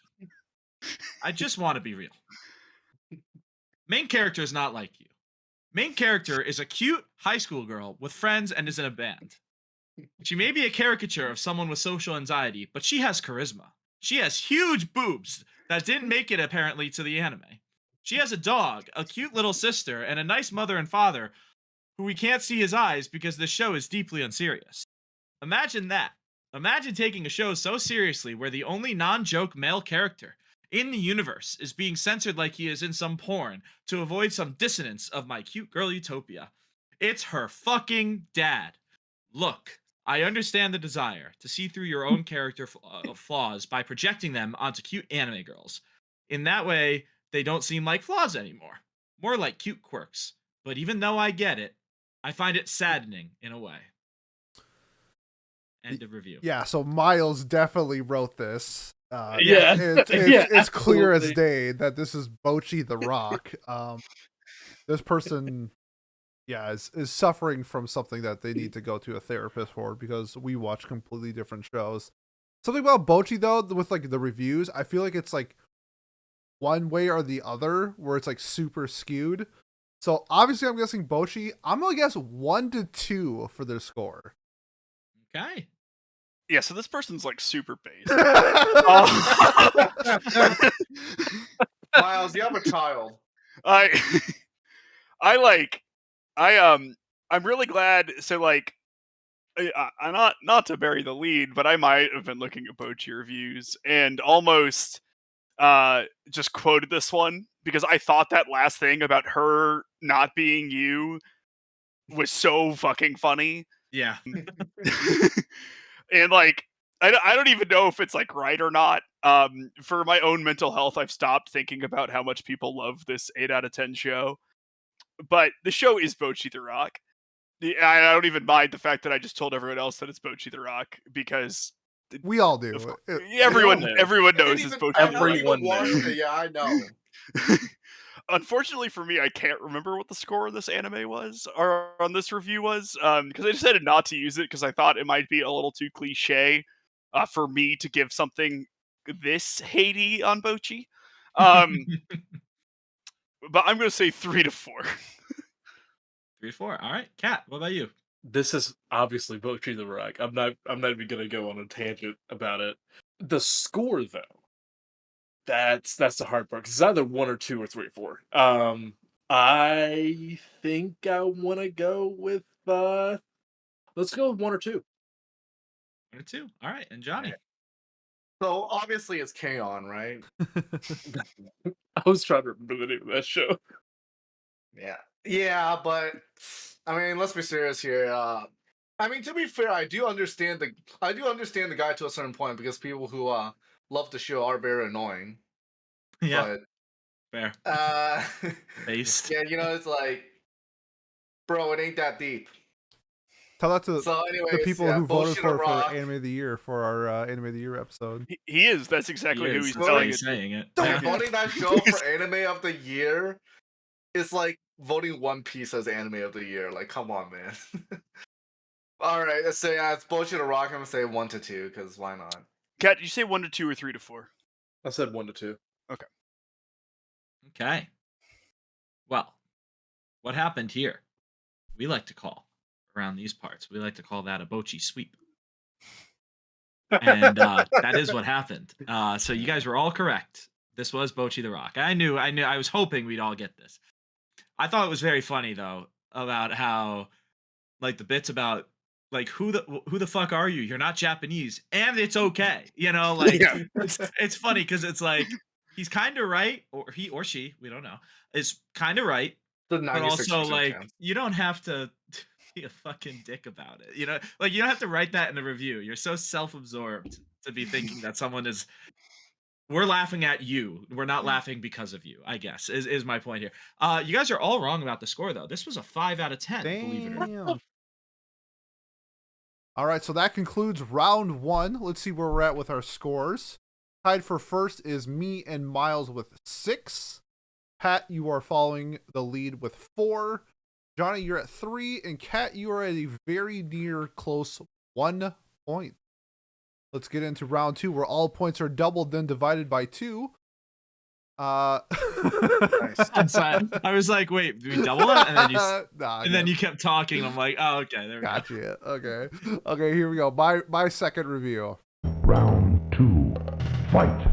[SPEAKER 5] I just want to be real. Main character is not like you. Main character is a cute high school girl with friends and is in a band. She may be a caricature of someone with social anxiety, but she has charisma. She has huge boobs that didn't make it apparently to the anime. She has a dog, a cute little sister, and a nice mother and father who we can't see his eyes because the show is deeply unserious. Imagine that. Imagine taking a show so seriously where the only non-joke male character in the universe is being censored like he is in some porn to avoid some dissonance of my cute girl utopia. It's her fucking dad. Look, I understand the desire to see through your own character flaws by projecting them onto cute anime girls. In that way, they don't seem like flaws anymore, more like cute quirks. But even though I get it, I find it saddening in a way. End of review.
[SPEAKER 1] Yeah, so Miles definitely wrote this.
[SPEAKER 4] Yeah.
[SPEAKER 1] It's clear as
[SPEAKER 4] absolutely.
[SPEAKER 1] day that this is Bochi the Rock. This person, yeah, is suffering from something that they need to go to a therapist for because we watch completely different shows. Something about Bochi though, with like the reviews, I feel like it's like one way or the other, where it's like super skewed. So obviously, I'm guessing Bochi. I'm gonna guess 1 to 2 for their score.
[SPEAKER 5] Okay.
[SPEAKER 3] Yeah, so this person's like super based.
[SPEAKER 2] Miles, you have a child.
[SPEAKER 3] I I'm really glad. So like not to bury the lead, but I might have been looking at Bochi reviews and almost just quoted this one because I thought that last thing about her not being you was so fucking funny.
[SPEAKER 5] Yeah.
[SPEAKER 3] And like I don't even know if it's like right or not. For my own mental health, I've stopped thinking about how much people love this 8 out of 10 show. But the show is Bochi the Rock. I don't even mind the fact that I just told everyone else that it's Bochi the Rock because
[SPEAKER 1] We all do.
[SPEAKER 3] everyone
[SPEAKER 4] know.
[SPEAKER 3] everyone
[SPEAKER 2] I didn't
[SPEAKER 3] knows it's
[SPEAKER 2] even,
[SPEAKER 3] Bochi
[SPEAKER 2] I
[SPEAKER 3] the
[SPEAKER 2] haven't
[SPEAKER 3] Rock.
[SPEAKER 2] even watched
[SPEAKER 4] knows.
[SPEAKER 2] it. Yeah, I know.
[SPEAKER 3] Unfortunately for me, I can't remember what the score of this anime was or on this review was because I decided not to use it because I thought it might be a little too cliche for me to give something this Haiti on Bochi. But I'm going to say 3 to 4.
[SPEAKER 5] 3 to 4. All right, Kat, what about you?
[SPEAKER 4] This is obviously Bochi the Rock. I'm not even gonna go on a tangent about it. The score though, that's the hard part. 'Cause it's either 1 or 2 or 3 or 4. I think I want to go with let's go with 1 or 2.
[SPEAKER 5] 1 or 2. All right, and Johnny.
[SPEAKER 2] So obviously it's K-On, right?
[SPEAKER 4] I was trying to remember the name of that show.
[SPEAKER 2] Yeah. Yeah, but I mean, let's be serious here. I mean, to be fair, I do understand the guy to a certain point because people who love the show are very annoying.
[SPEAKER 5] Yeah, fair.
[SPEAKER 2] But
[SPEAKER 5] Based.
[SPEAKER 2] yeah, it's like, bro, it ain't that deep.
[SPEAKER 1] Tell that to
[SPEAKER 2] So, anyways,
[SPEAKER 1] the people
[SPEAKER 2] yeah,
[SPEAKER 1] who voted
[SPEAKER 2] Bullshit
[SPEAKER 1] for
[SPEAKER 2] Rock.
[SPEAKER 1] Anime of the Year for our Anime of the Year episode.
[SPEAKER 3] He is. That's exactly who he's
[SPEAKER 5] That's why
[SPEAKER 3] telling
[SPEAKER 5] he's
[SPEAKER 3] it.
[SPEAKER 5] saying it.
[SPEAKER 2] Dude,
[SPEAKER 5] Yeah.
[SPEAKER 2] voting that show for Anime of the Year is like voting One Piece as Anime of the Year. Like, come on, man. All right, let's say it's Bullshit Rock. I'm gonna say 1 to 2 because why not?
[SPEAKER 3] Kat, did you say 1 to 2 or 3 to 4?
[SPEAKER 4] I said 1 to 2.
[SPEAKER 5] Okay. Well, what happened here? We like to call around these parts. We like to call that a Bochi sweep. And that is what happened. So you guys were all correct. This was Bochi the Rock. I was hoping we'd all get this. I thought it was very funny though about how like the bits about like who the fuck are you? You're not Japanese, and it's okay. Like
[SPEAKER 3] Yeah.
[SPEAKER 5] it's funny because it's like he's kind of right, or he or she, we don't know, is kind of right,
[SPEAKER 2] The
[SPEAKER 5] but
[SPEAKER 2] 96%
[SPEAKER 5] also like
[SPEAKER 2] chance.
[SPEAKER 5] you don't have to be a fucking dick about it. Like you don't have to write that in a review. You're so self-absorbed to be thinking that someone is. We're laughing at you. We're not laughing because of you, I guess, is my point here. You guys are all wrong about the score, though. This was a 5 out of 10, believe it or not.
[SPEAKER 1] Damn. All right, so that concludes round 1. Let's see where we're at with our scores. Tied for first is me and Miles with 6. Pat, you are following the lead with 4. Johnny, you're at 3. And Kat, you are at a very near close 1 point. Let's get into round 2 where all points are doubled, then divided by 2.
[SPEAKER 5] I was like, wait, do we double that? And then you then you kept talking. I'm like, oh, okay, there we go.
[SPEAKER 1] Gotcha. Okay, here we go. My second review.
[SPEAKER 6] Round 2. Fight.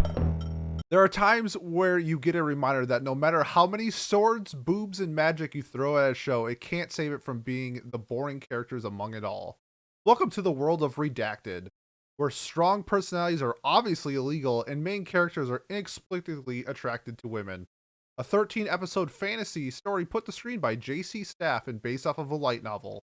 [SPEAKER 1] There are times where you get a reminder that no matter how many swords, boobs, and magic you throw at a show, it can't save it from being the boring characters among it all. Welcome to the world of Redacted, where strong personalities are obviously illegal and main characters are inexplicably attracted to women. A 13-episode fantasy story put to screen by J.C. Staff and based off of a light novel.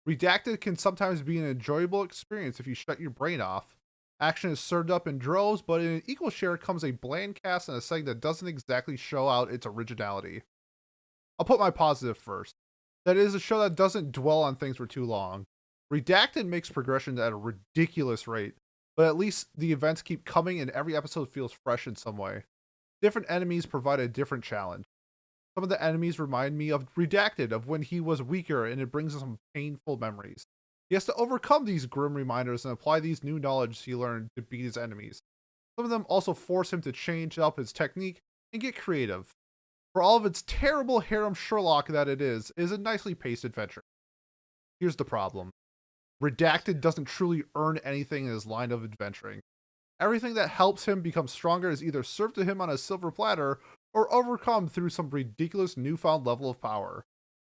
[SPEAKER 1] Redacted can sometimes be an enjoyable experience if you shut your brain off. Action is served up in droves, but in an equal share comes a bland cast and a setting that doesn't exactly show out its originality. I'll put my positive first. That is a show that doesn't dwell on things for too long. Redacted makes progression at a ridiculous rate, but at least the events keep coming and every episode feels fresh in some way. Different enemies provide a different challenge. Some of the enemies remind me of Redacted, of when he was weaker, and it brings some painful memories. He has to overcome these grim reminders and apply these new knowledge he learned to beat his enemies. Some of them also force him to change up his technique and get creative. For all of its terrible harem Sherlock that it is a nicely paced adventure. Here's the problem. Redacted doesn't truly earn anything in his line of adventuring. Everything that helps him become stronger is either served to him on a silver platter or overcome through some ridiculous newfound level of power.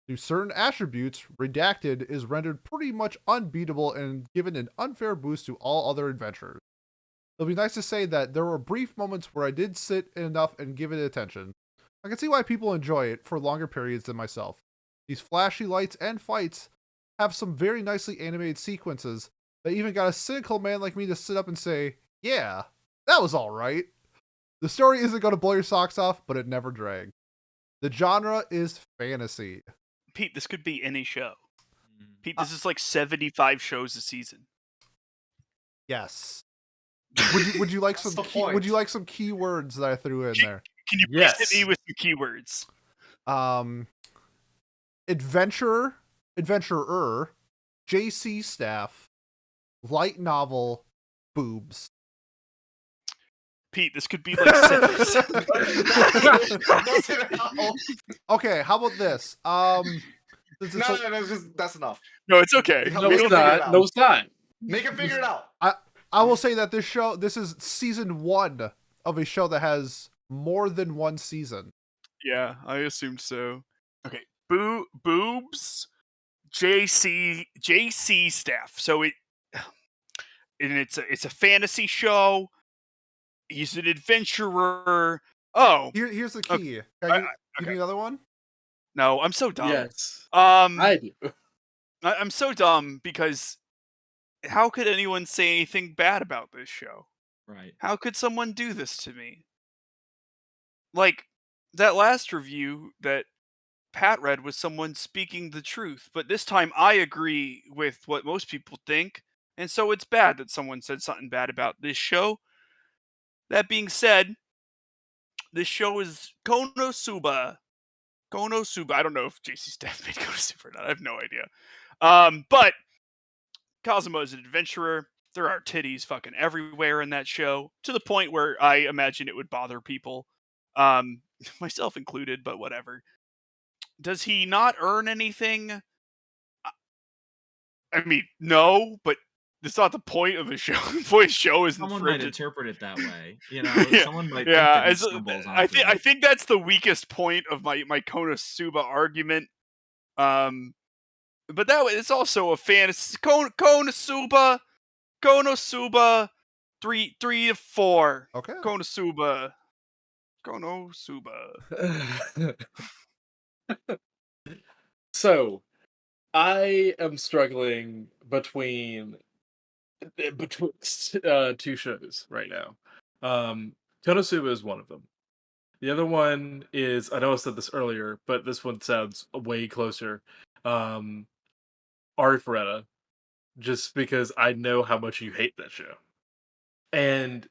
[SPEAKER 1] Through certain attributes, Redacted is rendered pretty much unbeatable and given an unfair boost to all other adventurers. It'll be nice to say that there were brief moments where I did sit enough and give it attention. I can see why people enjoy it for longer periods than myself. These flashy lights and fights have some very nicely animated sequences that even got a cynical man like me to sit up and say, yeah, that was alright. The story isn't going to blow your socks off, but it never dragged. The genre is fantasy.
[SPEAKER 3] Pete, this could be any show.
[SPEAKER 5] Mm.
[SPEAKER 3] Pete, this is like 75 shows a season.
[SPEAKER 1] Yes. Would you like
[SPEAKER 2] That's
[SPEAKER 1] some
[SPEAKER 2] the
[SPEAKER 1] would you
[SPEAKER 2] point.
[SPEAKER 1] like some keywords that I threw in there?
[SPEAKER 3] Can you please hit
[SPEAKER 4] Yes.
[SPEAKER 3] me with some keywords?
[SPEAKER 1] Adventurer, JC staff, light novel, boobs.
[SPEAKER 3] Pete, this could be like Sinners.
[SPEAKER 2] Doesn't help.
[SPEAKER 1] Okay, how about this? Since it's
[SPEAKER 2] No, that's enough.
[SPEAKER 3] No, it's okay.
[SPEAKER 2] No,
[SPEAKER 4] No,
[SPEAKER 2] we
[SPEAKER 4] it's
[SPEAKER 2] don't figure it
[SPEAKER 4] not.
[SPEAKER 2] out.
[SPEAKER 4] No, it's not.
[SPEAKER 2] Make him figure it out.
[SPEAKER 1] I will say that this is season 1 of a show that has more than one season.
[SPEAKER 3] Yeah, I assumed so. Okay, boobs, JC staff. So it's a fantasy show. He's an adventurer. Oh,
[SPEAKER 1] Here's the
[SPEAKER 3] Okay,
[SPEAKER 1] key. Can I give
[SPEAKER 3] okay.
[SPEAKER 1] you another one?
[SPEAKER 3] no, I'm so dumb.
[SPEAKER 4] Yes.
[SPEAKER 3] I,
[SPEAKER 4] I do.
[SPEAKER 3] I'm so dumb because how could anyone say anything bad about this show?
[SPEAKER 5] Right.
[SPEAKER 3] How could someone do this to me? Like, that last review that Pat read was someone speaking the truth, but this time I agree with what most people think, and so it's bad that someone said something bad about this show. That being said, this show is Konosuba. Konosuba. I don't know if JC Staff made Konosuba or not. I have no idea. But Kazuma is an adventurer. There are titties fucking everywhere in that show, to the point where I imagine it would bother people, myself included. But whatever. Does he not earn anything? I mean, no, but that's not the point of the show. The point of the show isn't
[SPEAKER 5] Someone
[SPEAKER 3] for it
[SPEAKER 5] might
[SPEAKER 3] to.
[SPEAKER 5] interpret it that way. You know,
[SPEAKER 3] Yeah,
[SPEAKER 5] someone might think
[SPEAKER 3] yeah.
[SPEAKER 5] that he stumbles onto
[SPEAKER 3] I
[SPEAKER 5] it.
[SPEAKER 3] think that's the weakest point of my Konosuba argument. But it's also a fantasy. Konosuba, 3 to 4.
[SPEAKER 1] Okay.
[SPEAKER 3] Konosuba.
[SPEAKER 4] So, I am struggling between two shows right now. Konosuba is one of them. The other one is, I know I said this earlier, but this one sounds way closer. Arifureta, just because I know how much you hate that show. And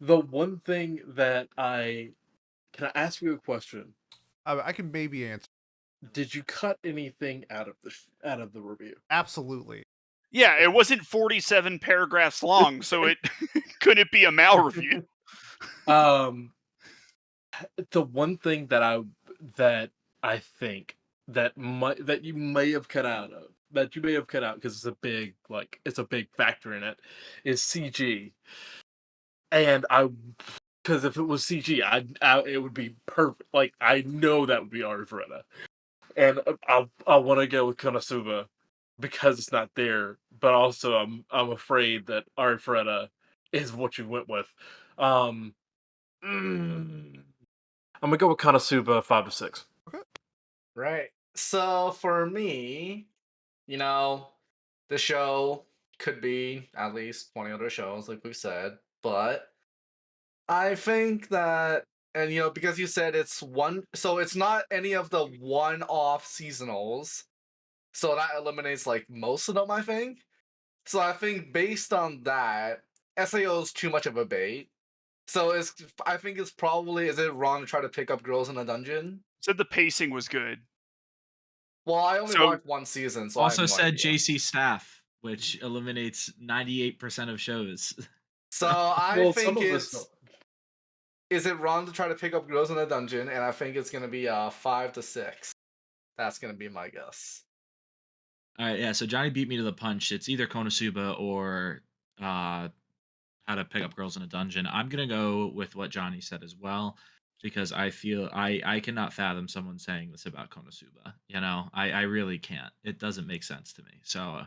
[SPEAKER 4] the one thing that can I ask you a question?
[SPEAKER 1] I can maybe answer.
[SPEAKER 4] Did you cut anything out of the review?
[SPEAKER 1] Absolutely.
[SPEAKER 3] Yeah, it wasn't 47 paragraphs long, so it couldn't be a mal review.
[SPEAKER 4] The one thing that I think that you may have cut out because it's a big factor in it is CG. And because if it was CG, it would be perfect. Like, I know that would be Arifureta, and I want to go with Konosuba because it's not there. But also, I'm afraid that Arifureta is what you went with. I'm gonna go with Konosuba 5 to 6.
[SPEAKER 2] Right. So for me, the show could be at least 20 other shows, like we've said, but I think that, and because you said it's so it's not any of the one-off seasonals, so that eliminates like most of them, I think. So I think based on that, SAO is too much of a bait. So I think it's probably, is it wrong to try to pick up girls in a dungeon?
[SPEAKER 3] Said the pacing was good.
[SPEAKER 2] Well, I only
[SPEAKER 3] So-
[SPEAKER 2] watched one season, so I
[SPEAKER 5] Also
[SPEAKER 2] have no
[SPEAKER 5] said
[SPEAKER 2] idea.
[SPEAKER 5] JC Staff, which eliminates 98% of shows.
[SPEAKER 2] So I
[SPEAKER 4] Well,
[SPEAKER 2] think
[SPEAKER 4] some of us
[SPEAKER 2] it's, is it wrong to try to pick up girls in a dungeon? And I think it's gonna be 5 to 6. That's gonna be my guess.
[SPEAKER 5] All right, yeah. So Johnny beat me to the punch. It's either Konosuba or How to Pick Up Girls in a Dungeon. I'm gonna go with what Johnny said as well. because I feel I cannot fathom someone saying this about Konosuba. You know, I really can't. It doesn't make sense to me. So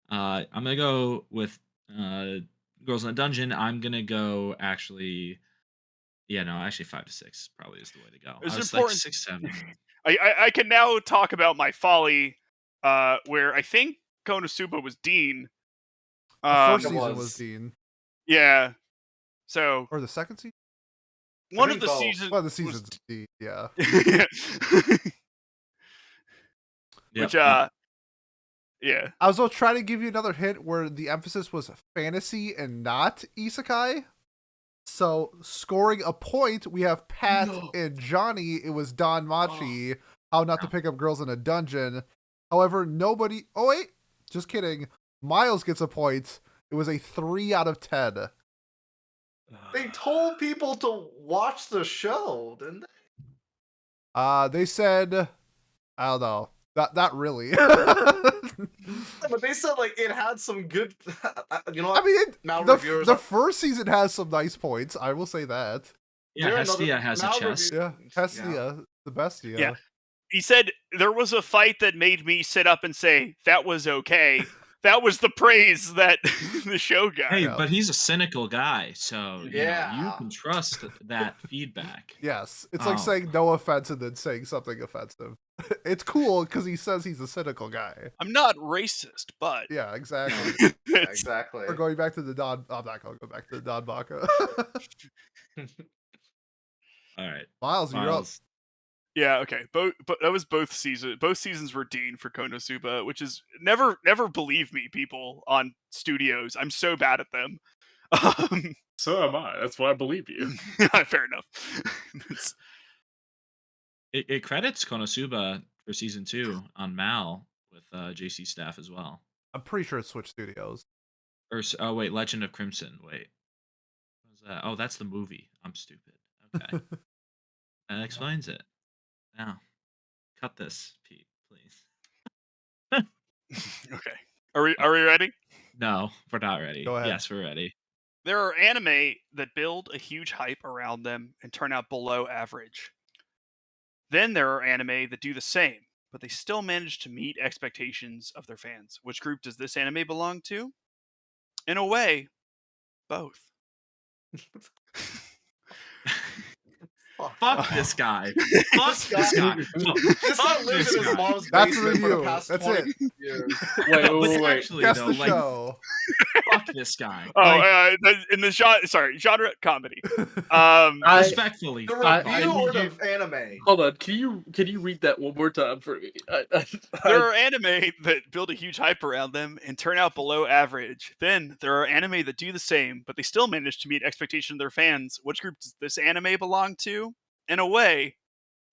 [SPEAKER 5] I'm gonna go with uh, Girls in a Dungeon. I'm gonna go actually. Yeah, no, actually 5 to 6 probably is the way to go.
[SPEAKER 3] It's
[SPEAKER 5] I was like
[SPEAKER 3] important.
[SPEAKER 5] 6, 7.
[SPEAKER 3] I can now talk about my folly, where I think Konosuba was Dean.
[SPEAKER 1] The first
[SPEAKER 2] It
[SPEAKER 1] season was
[SPEAKER 2] was.
[SPEAKER 1] Dean,
[SPEAKER 3] Yeah. So
[SPEAKER 1] or the second season.
[SPEAKER 3] one of
[SPEAKER 2] think
[SPEAKER 3] the
[SPEAKER 2] both.
[SPEAKER 3] seasons.
[SPEAKER 1] One of the seasons, Dean. Yeah.
[SPEAKER 3] Which
[SPEAKER 5] Yep.
[SPEAKER 3] yeah.
[SPEAKER 1] I was also trying to give you another hint where the emphasis was fantasy and not isekai. So scoring a point, we have Pat and Johnny. It was Don Machi. How not to pick up girls in a dungeon. However, nobody. Oh wait, just kidding. Miles gets a point. It was a 3 out of 10.
[SPEAKER 2] They told people to watch the show, didn't
[SPEAKER 1] They said, I don't know, not really.
[SPEAKER 2] they? But they said like it had some good. You know what?
[SPEAKER 1] I mean,
[SPEAKER 2] Now
[SPEAKER 1] the
[SPEAKER 2] reviewers
[SPEAKER 1] the
[SPEAKER 2] are-
[SPEAKER 1] first season has some nice points. I will say that.
[SPEAKER 5] Yeah,
[SPEAKER 2] There are another-
[SPEAKER 5] Hestia has a
[SPEAKER 2] now
[SPEAKER 5] chest.
[SPEAKER 2] review-
[SPEAKER 1] Yeah, Hestia, the best.
[SPEAKER 3] Yeah. He said there was a fight that made me sit up and say that was okay. That was the praise that the show got.
[SPEAKER 5] Hey,
[SPEAKER 1] Yeah.
[SPEAKER 5] but he's a cynical guy, so you
[SPEAKER 2] Yeah.
[SPEAKER 5] can trust that feedback.
[SPEAKER 1] Yes, it's like
[SPEAKER 5] Oh.
[SPEAKER 1] saying no offense and then saying something offensive. It's cool because he says he's a cynical guy.
[SPEAKER 3] I'm not racist, but
[SPEAKER 1] Yeah, exactly.
[SPEAKER 2] Yeah, exactly.
[SPEAKER 1] We're going back to the Don. I'm not going to go back to the Don Baca.
[SPEAKER 5] All right,
[SPEAKER 1] Miles, you're up.
[SPEAKER 5] Miles.
[SPEAKER 3] yeah, okay. But that was both seasons. Both seasons were Dean for Konosuba, which is never believe me, people on studios. I'm so bad at them.
[SPEAKER 4] So am I. That's why I believe you.
[SPEAKER 3] Fair enough. It's-
[SPEAKER 5] It credits Konosuba for season 2 on Mal with JC staff as well.
[SPEAKER 1] I'm pretty sure it's Switch Studios.
[SPEAKER 5] Oh wait, Legend of Crimson. Wait, what was that? Oh, that's the movie. I'm stupid. Okay, that explains it. Now, cut this, Pete, please.
[SPEAKER 3] okay. Are we ready?
[SPEAKER 5] No, we're not ready.
[SPEAKER 1] Go ahead.
[SPEAKER 5] Yes, we're ready.
[SPEAKER 3] There are anime that build a huge hype around them and turn out below average. Then there are anime that do the same, but they still manage to meet expectations of their fans. Which group does this anime belong to? In a way, both.
[SPEAKER 5] Fuck this guy. Fuck this guy. No,
[SPEAKER 2] This guy
[SPEAKER 5] fuck
[SPEAKER 2] lives
[SPEAKER 5] this
[SPEAKER 2] in his
[SPEAKER 5] guy.
[SPEAKER 2] mom's
[SPEAKER 1] That's the
[SPEAKER 2] basement for the
[SPEAKER 1] review.
[SPEAKER 2] past
[SPEAKER 1] That's
[SPEAKER 2] 20
[SPEAKER 1] it.
[SPEAKER 2] years.
[SPEAKER 4] Wait,
[SPEAKER 5] But
[SPEAKER 4] wait, wait.
[SPEAKER 5] actually,
[SPEAKER 1] Guess
[SPEAKER 5] though,
[SPEAKER 1] the
[SPEAKER 5] like,
[SPEAKER 1] show.
[SPEAKER 5] fuck this guy.
[SPEAKER 3] Oh,
[SPEAKER 5] Like,
[SPEAKER 3] in the genre comedy.
[SPEAKER 5] respectfully,
[SPEAKER 2] The
[SPEAKER 5] fuck
[SPEAKER 2] review
[SPEAKER 5] off.
[SPEAKER 2] or the anime?
[SPEAKER 4] Hold on. Can you read that one more time for me?
[SPEAKER 3] There are anime that build a huge hype around them and turn out below average. Then there are anime that do the same, but they still manage to meet expectations of their fans. Which group does this anime belong to? In a way,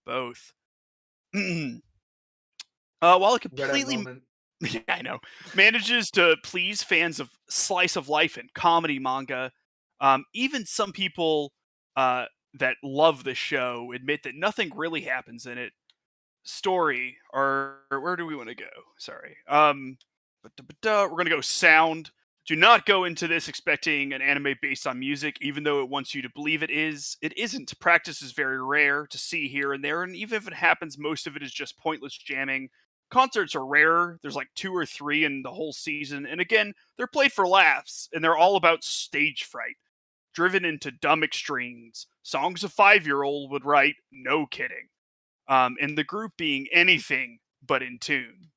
[SPEAKER 3] both. While it
[SPEAKER 2] Red
[SPEAKER 3] completely
[SPEAKER 2] moment.
[SPEAKER 3] yeah, I know, manages to please fans of slice of life and comedy manga, even some people that love the show admit that nothing really happens in it. Story, or where do we want to go? Sorry. We're gonna go sound. Do not go into this expecting an anime based on music, even though it wants you to believe it is. It isn't. Practice is very rare to see here and there, and even if it happens, most of it is just pointless jamming. Concerts are rare. There's like 2 or 3 in the whole season, and again, they're played for laughs, and they're all about stage fright, driven into dumb extremes. Songs a 5-year-old would write, no kidding. And the group being anything but in tune.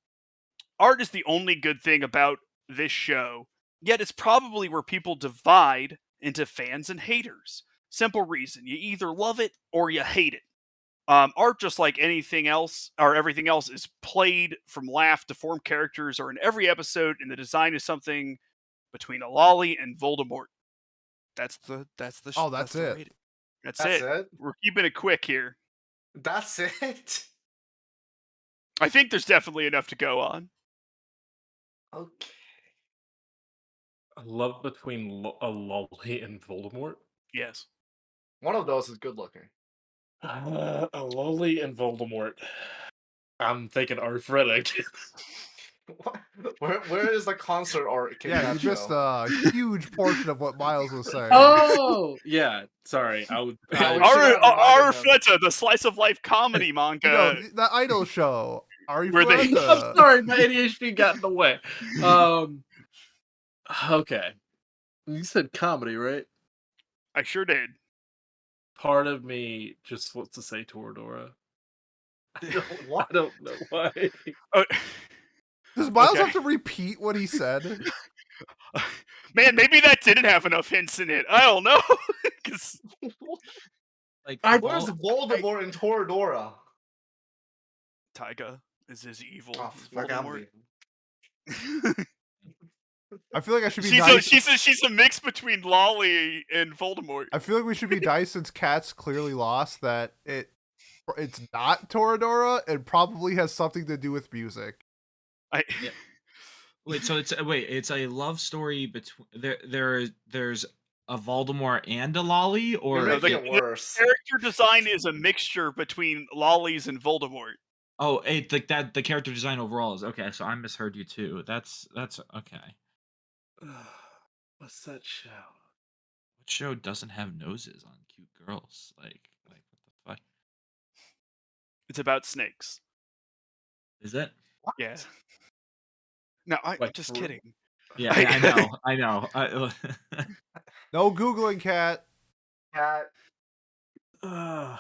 [SPEAKER 3] Art is the only good thing about this show, yet it's probably where people divide into fans and haters. Simple reason: you either love it or you hate it. Art, just like anything else or everything else, is played from laugh to form characters or in every episode, and the design is something between a lolly and Voldemort. That's the
[SPEAKER 1] Oh, that's
[SPEAKER 3] the
[SPEAKER 1] it.
[SPEAKER 3] rating. That's
[SPEAKER 2] That's
[SPEAKER 3] it.
[SPEAKER 2] it?
[SPEAKER 3] We're keeping it quick here.
[SPEAKER 2] That's it?
[SPEAKER 3] I think there's definitely enough to go on.
[SPEAKER 2] Okay.
[SPEAKER 4] A love between a lolly and Voldemort.
[SPEAKER 3] Yes.
[SPEAKER 2] One of those is good looking.
[SPEAKER 4] A lolly and Voldemort. I'm thinking arthritic.
[SPEAKER 2] Where is the concert art?
[SPEAKER 1] Yeah, you missed a huge portion of what Miles was saying.
[SPEAKER 4] Oh, yeah. Sorry,
[SPEAKER 2] Yeah, we should have reminded him.
[SPEAKER 3] Arifureta, the slice of life comedy manga.
[SPEAKER 1] You know, the idol show.
[SPEAKER 3] Where they-
[SPEAKER 4] I'm
[SPEAKER 1] Arifureta.
[SPEAKER 4] sorry, my ADHD got in the way. Okay. You said comedy, right?
[SPEAKER 3] I sure did.
[SPEAKER 4] Part of me just wants to say Toradora. I
[SPEAKER 2] What?
[SPEAKER 4] don't know why.
[SPEAKER 3] Uh,
[SPEAKER 1] Does Miles
[SPEAKER 3] Okay.
[SPEAKER 1] have to repeat what he said?
[SPEAKER 3] Man, maybe that didn't have enough hints in it. I don't know. 'Cause
[SPEAKER 5] Like
[SPEAKER 2] Where's Voldemort in Toradora?
[SPEAKER 3] Taiga is his evil
[SPEAKER 2] Oh, fuck, I'm
[SPEAKER 3] Voldemort.
[SPEAKER 2] leaving.
[SPEAKER 1] I feel like I should be
[SPEAKER 3] she's
[SPEAKER 1] nice.
[SPEAKER 3] she's a mix between Lolly and Voldemort.
[SPEAKER 1] I feel like we should be nice since Cat's clearly lost that it's not Toradora and probably has something to do with music.
[SPEAKER 5] Wait, so it's a love story between there's a Voldemort and a Lolly, or
[SPEAKER 2] You're
[SPEAKER 3] No,
[SPEAKER 2] making
[SPEAKER 3] the-
[SPEAKER 2] it worse.
[SPEAKER 3] Character design is a mixture between Lollies and Voldemort.
[SPEAKER 5] oh, it like that the character design overall is okay. So I misheard you too. That's okay.
[SPEAKER 4] What's that show?
[SPEAKER 5] What show doesn't have noses on cute girls? Like what the fuck
[SPEAKER 3] It's about snakes.
[SPEAKER 5] is it?
[SPEAKER 3] Yeah. No, I'm
[SPEAKER 4] Like,
[SPEAKER 3] just
[SPEAKER 4] for real?
[SPEAKER 3] kidding.
[SPEAKER 5] Yeah, I know.
[SPEAKER 1] No Googling, Cat.
[SPEAKER 2] Cat.
[SPEAKER 4] I'm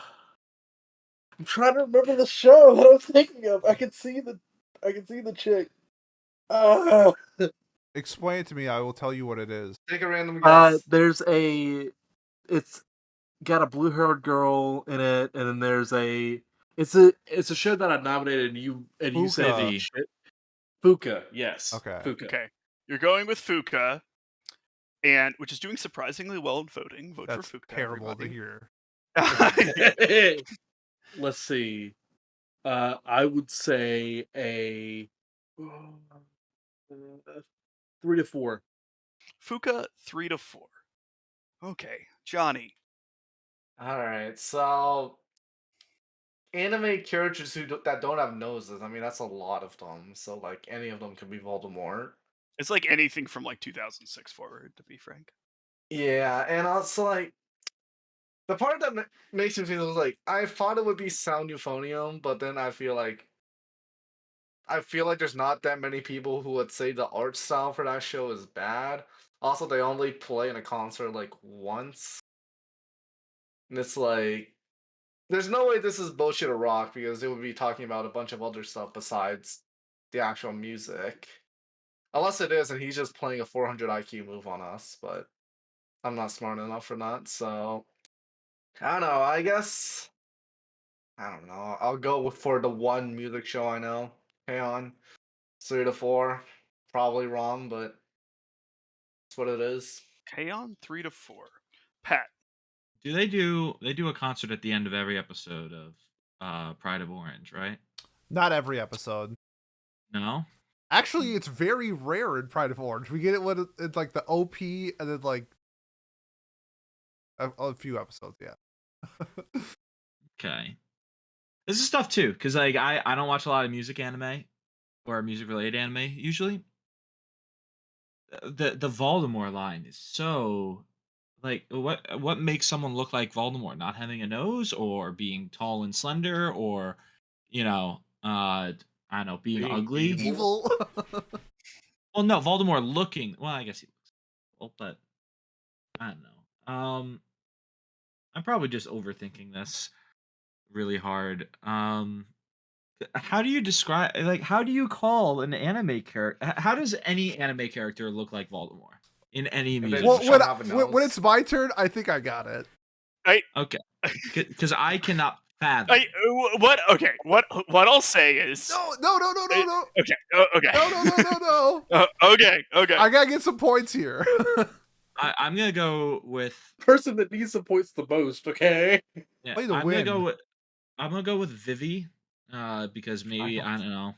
[SPEAKER 4] trying to remember the show that I was thinking of. I can see the chick.
[SPEAKER 1] Explain it to me. I will tell you what it is.
[SPEAKER 2] Take a random guess.
[SPEAKER 4] It's got a blue-haired girl in it, and then there's it's a show that I nominated, and you said
[SPEAKER 1] Fuka.
[SPEAKER 4] shit. Fuka, yes.
[SPEAKER 1] Okay.
[SPEAKER 4] Fuka.
[SPEAKER 3] Okay. You're going with Fuka, and which is doing surprisingly well in voting. Vote
[SPEAKER 1] That's
[SPEAKER 3] for Fuka.
[SPEAKER 1] terrible to
[SPEAKER 3] everybody.
[SPEAKER 1] hear.
[SPEAKER 4] Let's see. I would say a 3 to 4.
[SPEAKER 3] Fuka 3 to 4. Okay, Johnny.
[SPEAKER 2] Alright, so anime characters that don't have noses. I mean, that's a lot of them. So like any of them could be Voldemort.
[SPEAKER 3] It's like anything from like 2006 forward, to be frank.
[SPEAKER 2] Yeah, and also like the part that makes me feel like I thought it would be Sound Euphonium, but then I feel like there's not that many people who would say the art style for that show is bad. Also, they only play in a concert like once, and it's like there's no way this is bullshit or rock because they would be talking about a bunch of other stuff besides the actual music. Unless it is, and he's just playing a 400 IQ move on us, but I'm not smart enough for that, so I don't know. I guess I don't know. I'll go for the one music show I know. K-On! 3 to 4. Probably wrong, but that's what it is.
[SPEAKER 3] K-On! 3 to 4. Pat.
[SPEAKER 5] They do a concert at the end of every episode of Pride of Orange, right?
[SPEAKER 1] Not every episode.
[SPEAKER 5] No?
[SPEAKER 1] Actually, it's very rare in Pride of Orange. We get it when it's like the OP and then like a few episodes, yeah.
[SPEAKER 5] Okay. This is stuff too, because like I don't watch a lot of music anime or music related anime usually. The Voldemort line is so like what makes someone look like Voldemort? Not having a nose, or being tall and slender, or I don't know, being
[SPEAKER 2] Being
[SPEAKER 5] ugly.
[SPEAKER 2] evil.
[SPEAKER 1] Evil.
[SPEAKER 5] Well, no, Voldemort looking. Well, I guess he looks evil, but I don't know. I'm probably just overthinking this really hard. How do you describe, like, how do you call an anime character? How does any anime character look like Voldemort in any
[SPEAKER 2] they
[SPEAKER 5] music?
[SPEAKER 1] Well,
[SPEAKER 2] just
[SPEAKER 1] when,
[SPEAKER 2] don't have a
[SPEAKER 1] when
[SPEAKER 2] nose.
[SPEAKER 1] it's my turn, I think I got it.
[SPEAKER 5] Okay, because I cannot fathom.
[SPEAKER 3] What? Okay. What I'll say is.
[SPEAKER 1] No.
[SPEAKER 3] Okay. Okay.
[SPEAKER 1] No.
[SPEAKER 3] Okay.
[SPEAKER 1] I gotta get some points here.
[SPEAKER 5] I'm gonna go with
[SPEAKER 4] Person that needs the points the most, okay?
[SPEAKER 5] yeah.
[SPEAKER 1] Play to
[SPEAKER 5] I'm
[SPEAKER 1] win.
[SPEAKER 5] gonna go with Vivi, because maybe I don't know.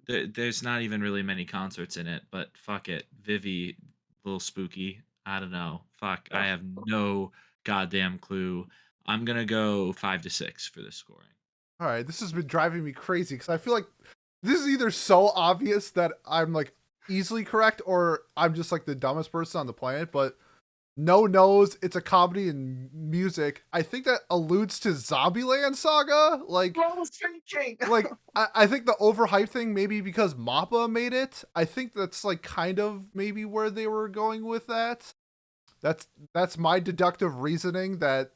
[SPEAKER 5] There's not even really many concerts in it, but fuck it, Vivi, a little spooky. I don't know. Fuck, I have no goddamn clue. I'm gonna go 5 to 6 for this scoring.
[SPEAKER 1] All right, this has been driving me crazy because I feel like This is either so obvious that I'm like easily correct, or I'm just like the dumbest person on the planet. But no nose, it's a comedy and music. I think that alludes to Zombieland Saga.
[SPEAKER 2] What was thinking?
[SPEAKER 1] I think the overhyped thing maybe because Mappa made it. I think that's like kind of maybe where they were going with that. That's my deductive reasoning that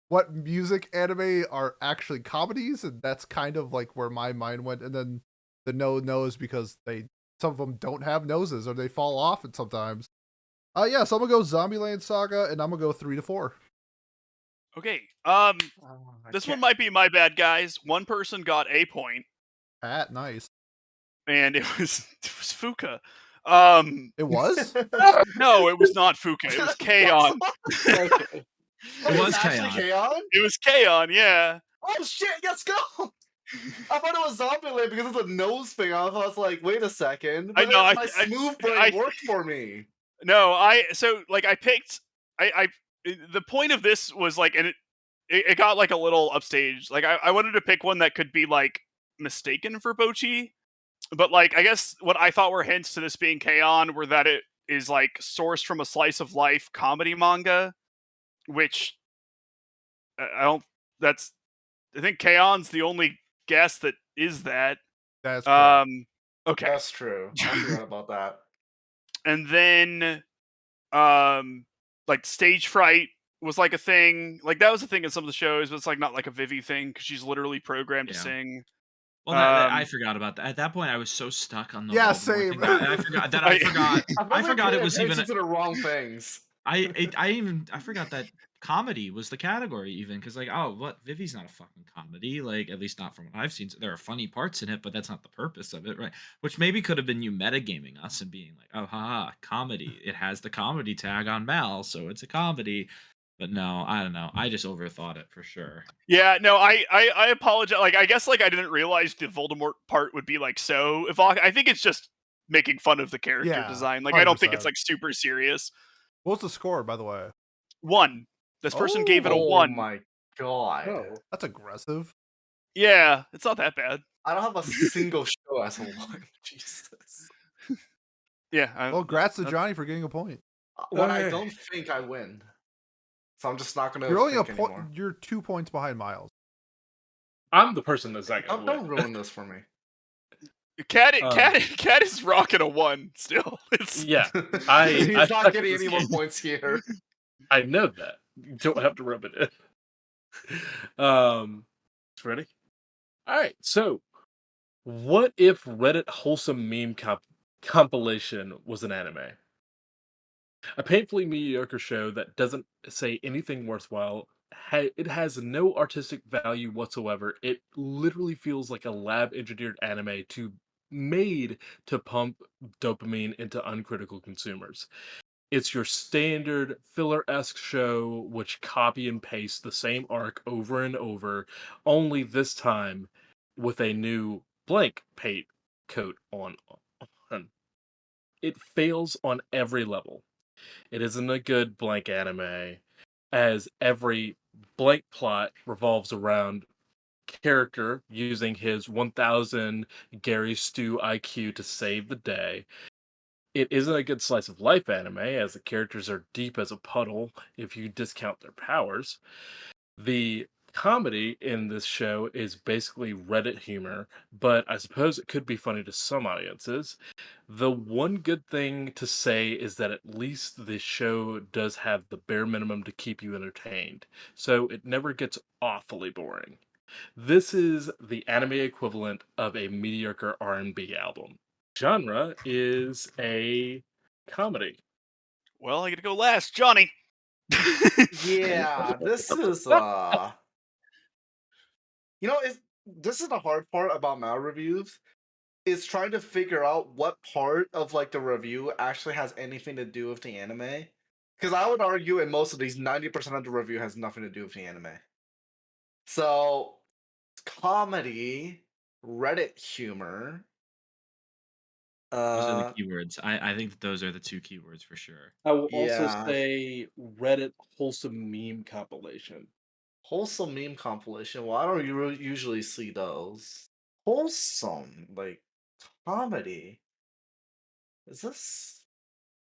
[SPEAKER 1] what music anime are actually comedies, and that's kind of like where my mind went. And then the no nose because some of them don't have noses or they fall off and sometimes. Yeah, so I'm gonna go Zombieland Saga, and I'm gonna go 3 to 4.
[SPEAKER 3] Okay.
[SPEAKER 2] Oh, I
[SPEAKER 3] This one
[SPEAKER 2] can't-
[SPEAKER 3] might be my bad, guys. One person got a point,
[SPEAKER 1] Pat, nice.
[SPEAKER 3] and it was Fuka.
[SPEAKER 1] It was.
[SPEAKER 3] No, it was not Fuka. It was Kaon.
[SPEAKER 4] Okay.
[SPEAKER 2] Wait,
[SPEAKER 5] It was
[SPEAKER 2] it's actually Kaon?
[SPEAKER 3] It was Kaon. Yeah.
[SPEAKER 2] Oh shit, let's go! I thought it was Zombieland because it's a nose thing. I was like, wait a second.
[SPEAKER 3] I
[SPEAKER 2] But
[SPEAKER 3] know,
[SPEAKER 2] my smooth brain
[SPEAKER 3] I-
[SPEAKER 2] worked for me.
[SPEAKER 3] No, I picked. The point of this was like, and it got like a little upstaged. Like I wanted to pick one that could be like mistaken for Bochi, but like I guess what I thought were hints to this being K-On! Were that it is like sourced from a slice of life comedy manga, which I don't. That's I think K-On!'s the only guess that is that.
[SPEAKER 1] That's correct.
[SPEAKER 3] Okay,
[SPEAKER 2] That's true. I forgot about that.
[SPEAKER 3] and then like stage fright was like a thing. Like that was a thing in some of the shows, but it's like not like a Vivi thing because she's literally programmed to
[SPEAKER 5] Yeah.
[SPEAKER 3] sing.
[SPEAKER 5] Well, I forgot about that. At that point, I was so stuck on the
[SPEAKER 1] Yeah,
[SPEAKER 5] Voldemort
[SPEAKER 1] same.
[SPEAKER 5] thing that I forgot that I forgot. I forgot it was even.
[SPEAKER 2] to the wrong things.
[SPEAKER 5] I forgot that comedy was the category even because like what Vivi's not a fucking comedy, like at least not from what I've seen. There are funny parts in it, but that's not the purpose of it, right? Which maybe could have been you metagaming us and being like, oh haha, comedy. It has the comedy tag on Mal, so it's a comedy. But no, I don't know. I just overthought it for sure.
[SPEAKER 3] Yeah, no, I apologize. Like I guess like I didn't realize the Voldemort part would be like so. If I think it's just making fun of the character
[SPEAKER 1] Yeah,
[SPEAKER 3] design. Like I don't think
[SPEAKER 1] 100%.
[SPEAKER 3] it's like super serious.
[SPEAKER 1] What's the score, by the way?
[SPEAKER 3] 1. This person gave it a
[SPEAKER 2] Oh
[SPEAKER 3] 1.
[SPEAKER 2] my god.
[SPEAKER 4] Oh.
[SPEAKER 1] That's aggressive.
[SPEAKER 3] Yeah, it's not that bad.
[SPEAKER 2] I don't have a single show as a one. Jesus.
[SPEAKER 3] Yeah.
[SPEAKER 1] Well, congrats to
[SPEAKER 3] that's-
[SPEAKER 1] Johnny for getting a point.
[SPEAKER 2] When I
[SPEAKER 4] Okay.
[SPEAKER 2] don't think I win. So I'm just not gonna
[SPEAKER 1] You're only a
[SPEAKER 2] think
[SPEAKER 1] point.
[SPEAKER 2] anymore.
[SPEAKER 1] You're 2 points behind Miles.
[SPEAKER 4] I'm the person that's not
[SPEAKER 2] Don't,
[SPEAKER 4] gonna
[SPEAKER 2] don't
[SPEAKER 4] win.
[SPEAKER 2] ruin this for me.
[SPEAKER 3] Cat is rocking a 1 still. It's
[SPEAKER 4] Yeah,
[SPEAKER 2] He's
[SPEAKER 4] I
[SPEAKER 2] not
[SPEAKER 4] suck
[SPEAKER 2] getting
[SPEAKER 4] at
[SPEAKER 2] any
[SPEAKER 4] this
[SPEAKER 2] more
[SPEAKER 4] game.
[SPEAKER 2] points here.
[SPEAKER 4] I know that. You don't have to rub it in. Ready? All right. So, what if Reddit wholesome meme compilation was an anime? A painfully mediocre show that doesn't say anything worthwhile. It has no artistic value whatsoever. It literally feels like a lab engineered anime made to pump dopamine into uncritical consumers. It's your standard filler-esque show which copy and paste the same arc over and over, only this time with a new blank paint coat on. It fails on every level. It isn't a good blank anime, as every blank plot revolves around character using his 1000 Gary Stu IQ to save the day. It isn't a good slice of life anime, as the characters are deep as a puddle if you discount their powers. The comedy in this show is basically Reddit humor, but I suppose it could be funny to some audiences. The one good thing to say is that at least the show does have the bare minimum to keep you entertained, so it never gets awfully boring. This is the anime equivalent of a mediocre R&B album. Genre is a comedy.
[SPEAKER 3] well, I get to go last, Johnny.
[SPEAKER 2] Yeah, this is this is the hard part about my reviews is trying to figure out what part of like the review actually has anything to do with the anime. Because I would argue in most of these, 90% of the review has nothing to do with the anime. So comedy, Reddit humor.
[SPEAKER 5] Those are the keywords. I think that those are the two keywords for sure.
[SPEAKER 4] I will also
[SPEAKER 2] Yeah.
[SPEAKER 4] say Reddit wholesome meme compilation.
[SPEAKER 2] Wholesome meme compilation. Well, I don't usually see those. wholesome, like comedy. Is this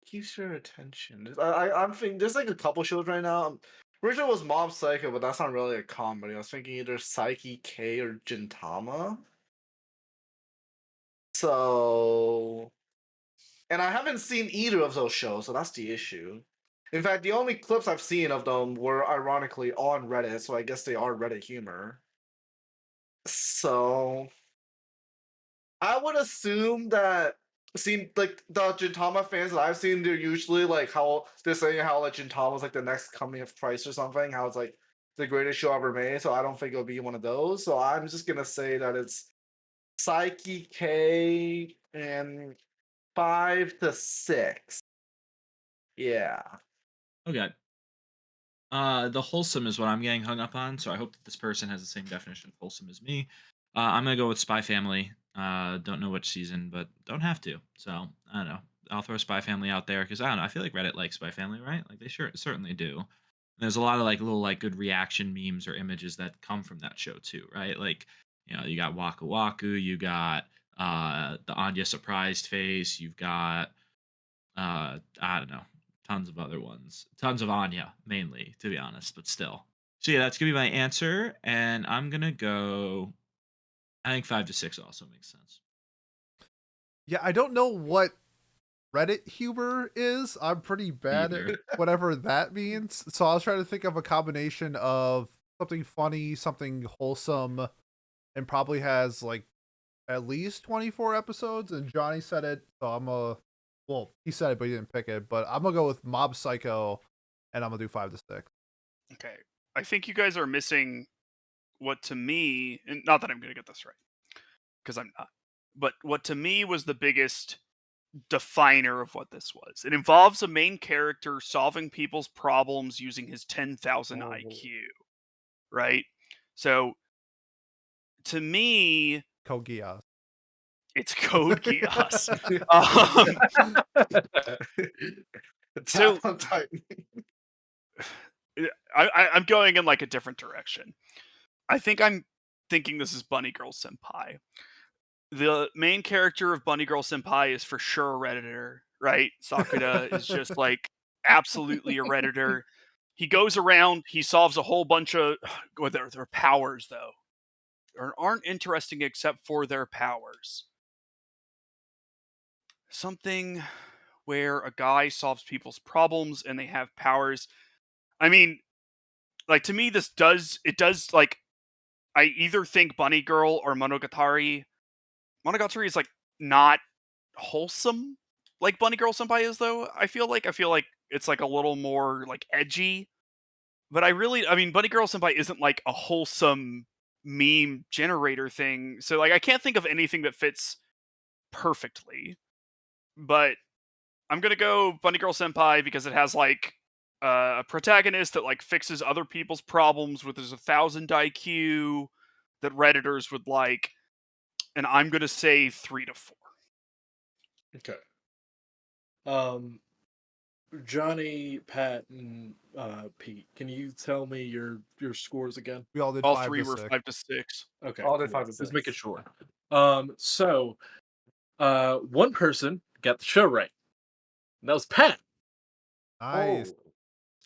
[SPEAKER 2] keeps your attention? I'm thinking there's like a couple shows right now. Original was Mob Psycho, but that's not really a comedy. I was thinking either Psyche K or Gintama. So, and I haven't seen either of those shows, so that's the issue. In fact, the only clips I've seen of them were ironically on Reddit, so I guess they are Reddit humor. So, I would assume that like the Gintama fans that I've seen, they're usually like how they're saying how like Gintama is like the next coming of Christ or something, how it's like the greatest show ever made. So I don't think it'll be one of those. So I'm just gonna say that it's Psyche K and 5 to 6. Yeah.
[SPEAKER 5] Okay. The wholesome is what I'm getting hung up on, so I hope that this person has the same definition of wholesome as me. I'm gonna go with Spy Family. Don't know which season, but don't have to. So I don't know. I'll throw Spy Family out there because I don't know. I feel like Reddit likes Spy Family, right? Like they certainly do. There's a lot of like little like good reaction memes or images that come from that show too, right? Like you got Waku Waku, you got the Anya surprised face, you've got I don't know, tons of other ones, tons of Anya mainly, to be honest, but still. So yeah, that's gonna be my answer, and I'm gonna go. I think 5 to 6 also makes sense.
[SPEAKER 1] Yeah, I don't know what Reddit humor is. I'm pretty bad at
[SPEAKER 5] Either.
[SPEAKER 1] whatever that means. So I was trying to think of a combination of something funny, something wholesome, and probably has like at least 24 episodes. And Johnny said it, so well, he said it, but he didn't pick it. But I'm gonna go with Mob Psycho, and I'm gonna do 5 to 6.
[SPEAKER 3] Okay. I think you guys are missing what to me, and not that I'm going to get this right, because I'm not, but what to me was the biggest definer of what this was. It involves a main character solving people's problems using his 10,000
[SPEAKER 2] Oh.
[SPEAKER 3] IQ, right? So to me,
[SPEAKER 1] Code Geass.
[SPEAKER 3] it's Code Geass. So
[SPEAKER 2] Attack on Titan.
[SPEAKER 3] I'm going in like a different direction. I think I'm thinking this is Bunny Girl Senpai. The main character of Bunny Girl Senpai is for sure a Redditor, right? Sakura is just like absolutely a Redditor. He goes around, he solves a whole bunch of well, their powers though aren't interesting except for their powers. Something where a guy solves people's problems and they have powers. I mean, like to me, this does like I either think Bunny Girl or Monogatari. Monogatari is like not wholesome like Bunny Girl Senpai is though. I feel like it's like a little more like edgy. But I mean Bunny Girl Senpai isn't like a wholesome meme generator thing. So like I can't think of anything that fits perfectly. But I'm going to go Bunny Girl Senpai because it has like a protagonist that like fixes other people's problems with his 1,000 IQ that Redditors would like. And I'm going to say 3 to 4.
[SPEAKER 4] Okay. Johnny, Pat, and Pete, can you tell me your scores again?
[SPEAKER 1] We all did
[SPEAKER 3] All
[SPEAKER 1] 5
[SPEAKER 3] three
[SPEAKER 1] to
[SPEAKER 3] were
[SPEAKER 1] 6.
[SPEAKER 3] 5 to 6.
[SPEAKER 4] Okay.
[SPEAKER 2] All did
[SPEAKER 4] cool.
[SPEAKER 2] 5 to 6.
[SPEAKER 4] Just making sure. So one person got the show right. And that was Pat.
[SPEAKER 1] Nice.
[SPEAKER 2] Oh.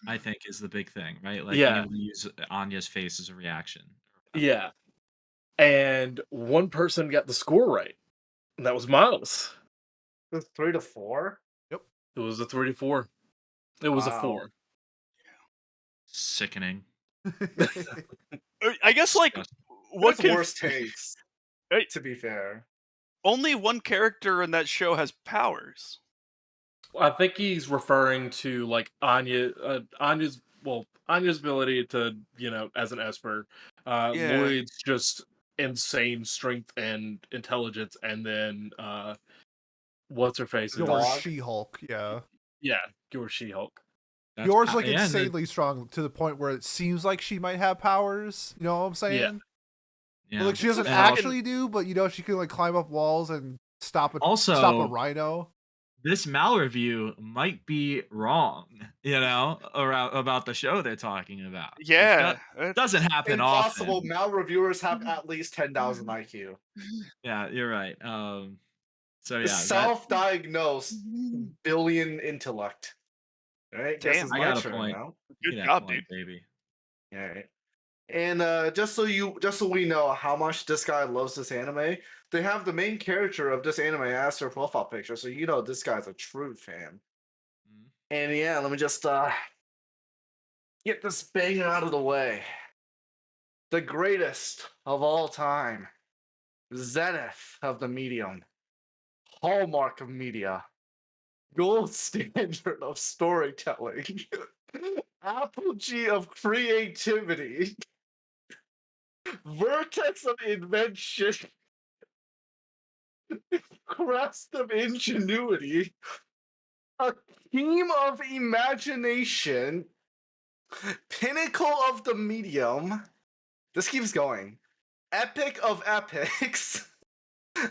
[SPEAKER 5] I think is the big thing, right? Like being
[SPEAKER 4] Yeah.
[SPEAKER 5] able to use Anya's face as a reaction.
[SPEAKER 4] Yeah. And one person got the score right. And that was Miles.
[SPEAKER 2] It's 3 to 4.
[SPEAKER 4] It was a 3 to 4. It was a
[SPEAKER 2] Wow.
[SPEAKER 4] 4.
[SPEAKER 5] Sickening.
[SPEAKER 3] I guess like
[SPEAKER 5] Disgusting.
[SPEAKER 3] what
[SPEAKER 2] What's
[SPEAKER 3] can
[SPEAKER 2] worse takes?
[SPEAKER 3] Hey.
[SPEAKER 2] To be fair.
[SPEAKER 3] only one character in that show has powers.
[SPEAKER 4] I think he's referring to like Anya's ability to, as an Esper.
[SPEAKER 3] Yeah.
[SPEAKER 4] Lloyd's just insane strength and intelligence, and then what's her face?
[SPEAKER 2] Your
[SPEAKER 1] Yours
[SPEAKER 2] dog?
[SPEAKER 1] She-Hulk, yeah.
[SPEAKER 4] Yeah, your She-Hulk.
[SPEAKER 5] That's
[SPEAKER 1] Yours
[SPEAKER 5] pow-
[SPEAKER 1] like
[SPEAKER 5] yeah, the-
[SPEAKER 1] insanely strong to the point where it seems like she might have powers. You know what I'm saying?
[SPEAKER 5] yeah.
[SPEAKER 1] But, like she doesn't
[SPEAKER 5] And
[SPEAKER 1] actually do, but she can like climb up walls and stop a
[SPEAKER 5] Also,
[SPEAKER 1] rhino.
[SPEAKER 5] this Mal review might be wrong, about the show they're talking about. Which
[SPEAKER 3] Yeah,
[SPEAKER 5] doesn't happen
[SPEAKER 2] Impossible.
[SPEAKER 5] often.
[SPEAKER 2] Mal reviewers have at least 10,000 IQ.
[SPEAKER 5] Yeah, you're right. So
[SPEAKER 2] The
[SPEAKER 5] yeah,
[SPEAKER 2] self-diagnosed billion intellect. All right, guess
[SPEAKER 3] Damn.
[SPEAKER 2] it's
[SPEAKER 5] I
[SPEAKER 2] my
[SPEAKER 5] got a
[SPEAKER 2] turn
[SPEAKER 5] point.
[SPEAKER 2] now.
[SPEAKER 5] Give
[SPEAKER 3] Good
[SPEAKER 5] me that
[SPEAKER 3] job,
[SPEAKER 5] point,
[SPEAKER 3] dude.
[SPEAKER 5] baby.
[SPEAKER 2] All right. And just so we know how much this guy loves this anime, they have the main character of this anime as their profile picture, so you know this guy's a true fan.
[SPEAKER 5] Mhm.
[SPEAKER 2] And yeah, let me just get this banger out of the way. The greatest of all time, zenith of the medium, hallmark of media, gold standard of storytelling, apogee of creativity, vertex of invention, crest of ingenuity, a team of imagination, pinnacle of the medium. This keeps going. Epic of epics.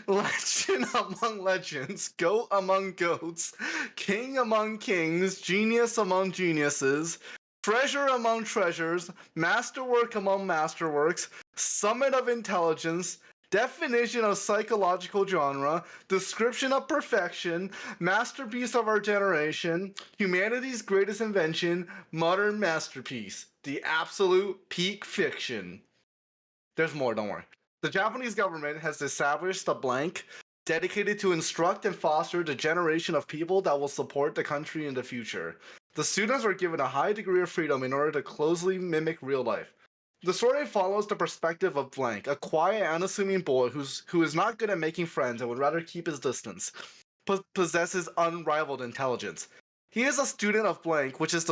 [SPEAKER 2] Legend among legends, goat among goats, king among kings, genius among geniuses, treasure among treasures, masterwork among masterworks, summit of intelligence, definition of psychological genre, description of perfection, masterpiece of our generation, humanity's greatest invention, modern masterpiece, the absolute peak fiction. There's more, don't worry. The Japanese government has established a blank dedicated to instruct and foster the generation of people that will support the country in the future. The students are given a high degree of freedom in order to closely mimic real life. The story follows the perspective of Blank, a quiet, unassuming boy who is not good at making friends and would rather keep his distance, possesses unrivaled intelligence. He is a student of Blank, which is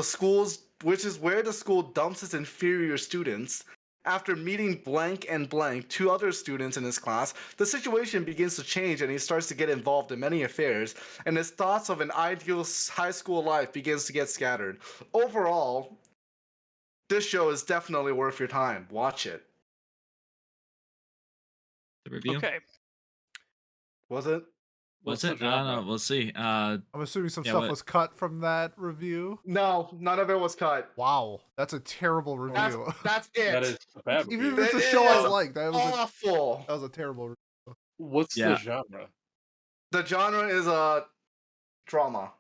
[SPEAKER 2] where the school dumps its inferior students. After meeting Blank and Blank, two other students in his class, the situation begins to change and he starts to get involved in many affairs, and his thoughts of an ideal high school life begins to get scattered. Overall, this show is definitely worth your time. Watch it.
[SPEAKER 5] The review.
[SPEAKER 3] Okay.
[SPEAKER 2] Was it?
[SPEAKER 5] Was
[SPEAKER 4] What's the
[SPEAKER 5] it? I don't
[SPEAKER 4] genre?
[SPEAKER 5] know. We'll see.
[SPEAKER 1] I'm assuming some
[SPEAKER 5] Yeah,
[SPEAKER 1] stuff
[SPEAKER 5] what-
[SPEAKER 1] was cut from that review.
[SPEAKER 2] No, none of it was cut.
[SPEAKER 1] Wow, that's a terrible
[SPEAKER 2] That's
[SPEAKER 1] review.
[SPEAKER 2] that's it.
[SPEAKER 4] That is a bad
[SPEAKER 1] Even if
[SPEAKER 4] review.
[SPEAKER 1] it's a
[SPEAKER 2] It
[SPEAKER 1] show I
[SPEAKER 2] is
[SPEAKER 1] like, that
[SPEAKER 2] awful.
[SPEAKER 1] was a terrible review.
[SPEAKER 4] What's
[SPEAKER 5] Yeah.
[SPEAKER 4] the genre?
[SPEAKER 2] The genre is a drama.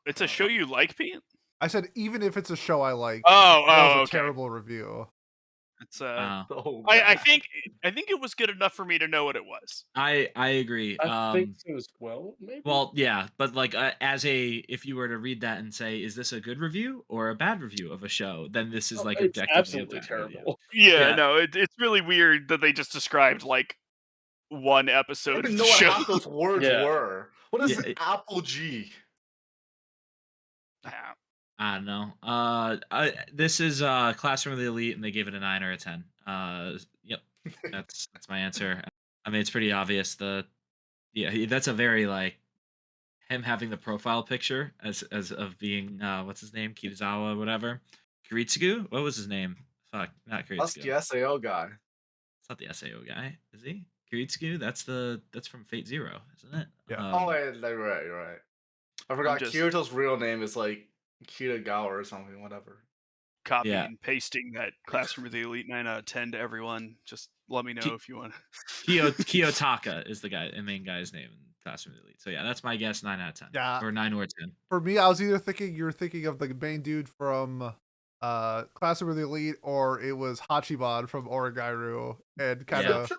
[SPEAKER 3] It's a show you like, Pete?
[SPEAKER 1] I said even if it's a show I like,
[SPEAKER 3] Oh,
[SPEAKER 1] that was a
[SPEAKER 3] okay.
[SPEAKER 1] terrible review.
[SPEAKER 3] It's
[SPEAKER 2] So
[SPEAKER 3] I
[SPEAKER 2] bad.
[SPEAKER 3] think it was good enough for me to know what it was.
[SPEAKER 5] I agree.
[SPEAKER 4] I think so as well, maybe.
[SPEAKER 5] Well, yeah, but like if you were to read that and say, is this a good review or a bad review of a show? Then this is like
[SPEAKER 4] It's
[SPEAKER 5] objectively a
[SPEAKER 4] absolutely
[SPEAKER 5] bad review.
[SPEAKER 4] terrible.
[SPEAKER 3] Yeah,
[SPEAKER 5] Yeah.
[SPEAKER 3] no, it's really weird that they just described like one
[SPEAKER 2] I
[SPEAKER 3] episode
[SPEAKER 2] don't
[SPEAKER 3] of
[SPEAKER 2] even
[SPEAKER 3] the
[SPEAKER 2] know what
[SPEAKER 3] show.
[SPEAKER 2] half those words
[SPEAKER 4] Yeah.
[SPEAKER 2] were. What is
[SPEAKER 5] Yeah,
[SPEAKER 2] apogee?
[SPEAKER 3] Yeah.
[SPEAKER 5] I don't know. This is Classroom of the Elite, and they gave it a 9 or a 10. Yep, that's my answer. I mean, it's pretty obvious. That's a very like him having the profile picture as of being what's his name, Kitazawa, whatever. Kiritsugu? What was his name? Fuck, not
[SPEAKER 2] That's
[SPEAKER 5] Kiritsugu.
[SPEAKER 2] the SAO guy.
[SPEAKER 5] It's not the SAO guy, is he? Kiritsugu? That's from Fate Zero, isn't it?
[SPEAKER 1] Yeah.
[SPEAKER 2] Oh, wait, you're right, you're right. I forgot
[SPEAKER 3] just-
[SPEAKER 2] Kirito's real name is like Kitagawa or something, whatever.
[SPEAKER 3] Copy
[SPEAKER 5] Yeah.
[SPEAKER 3] and pasting that Classroom of the Elite 9 out of 10 to everyone. Just let me know if you want.
[SPEAKER 5] Kiyotaka is the main guy's name in Classroom of the Elite. So yeah, that's my guess. 9 out of 10.
[SPEAKER 1] Yeah.
[SPEAKER 5] Or 9 or 10.
[SPEAKER 1] For me, I was either thinking you were thinking of the main dude from Classroom of the Elite, or it was Hachiman from Origairu, and kind of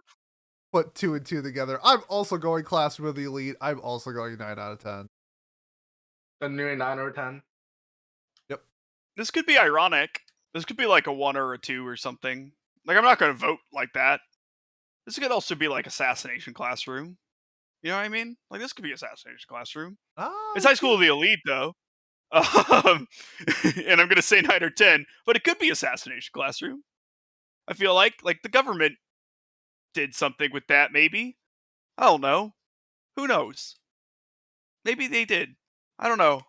[SPEAKER 1] put two and two together. I'm also going Classroom of the Elite. I'm also going 9 out of 10.
[SPEAKER 2] A new 9 or 10.
[SPEAKER 3] This could be ironic. This could be like a 1 or a 2 or something. Like, I'm not going to vote like that. This could also be like Assassination Classroom. You know what I mean? Like, this could be Assassination Classroom. It's High School of the Elite, though. And I'm going to say 9 or 10, but it could be Assassination Classroom. I feel like the government did something with that, maybe. I don't know. Who knows? Maybe they did. I don't know.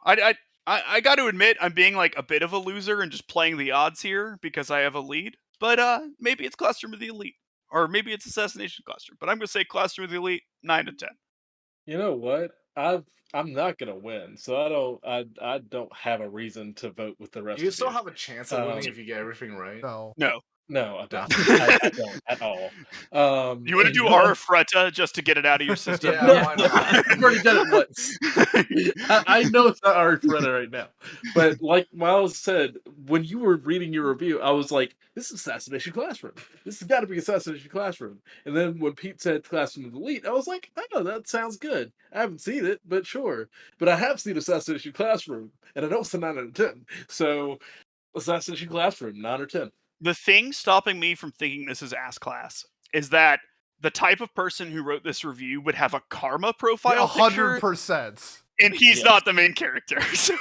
[SPEAKER 3] I got to admit, I'm being like a bit of a loser and just playing the odds here because I have a lead. But maybe it's Classroom of the Elite, or maybe it's Assassination Classroom. But I'm gonna say Classroom of the Elite, 9 to 10.
[SPEAKER 4] You know what? I've I'm not gonna win, so I don't have a reason to vote with the rest
[SPEAKER 2] You
[SPEAKER 4] of
[SPEAKER 2] still
[SPEAKER 4] you.
[SPEAKER 2] have a chance at winning
[SPEAKER 4] Um,
[SPEAKER 2] if you get everything right.
[SPEAKER 1] No.
[SPEAKER 3] No.
[SPEAKER 4] no, I
[SPEAKER 2] No.
[SPEAKER 4] don't. I don't at all.
[SPEAKER 3] You want to do
[SPEAKER 4] no,
[SPEAKER 3] Arifreta just to get it out of your system?
[SPEAKER 2] Yeah,
[SPEAKER 4] no,
[SPEAKER 2] why not?
[SPEAKER 4] I've already done it once. I know it's not Arifreta right now, but like Miles said, when you were reading your review, I was like, "This is Assassination Classroom. This has got to be Assassination Classroom." And then when Pete said Classroom of the Elite, I was like, "Oh, that sounds good. I haven't seen it, but sure. But I have seen Assassination Classroom, and I know it's a 9 out of 10. So Assassination Classroom, 9 or 10."
[SPEAKER 3] The thing stopping me from thinking this is ass class is that the type of person who wrote this review would have a karma profile picture,
[SPEAKER 1] 100%.
[SPEAKER 3] and he's
[SPEAKER 4] Yes.
[SPEAKER 3] not the main character. So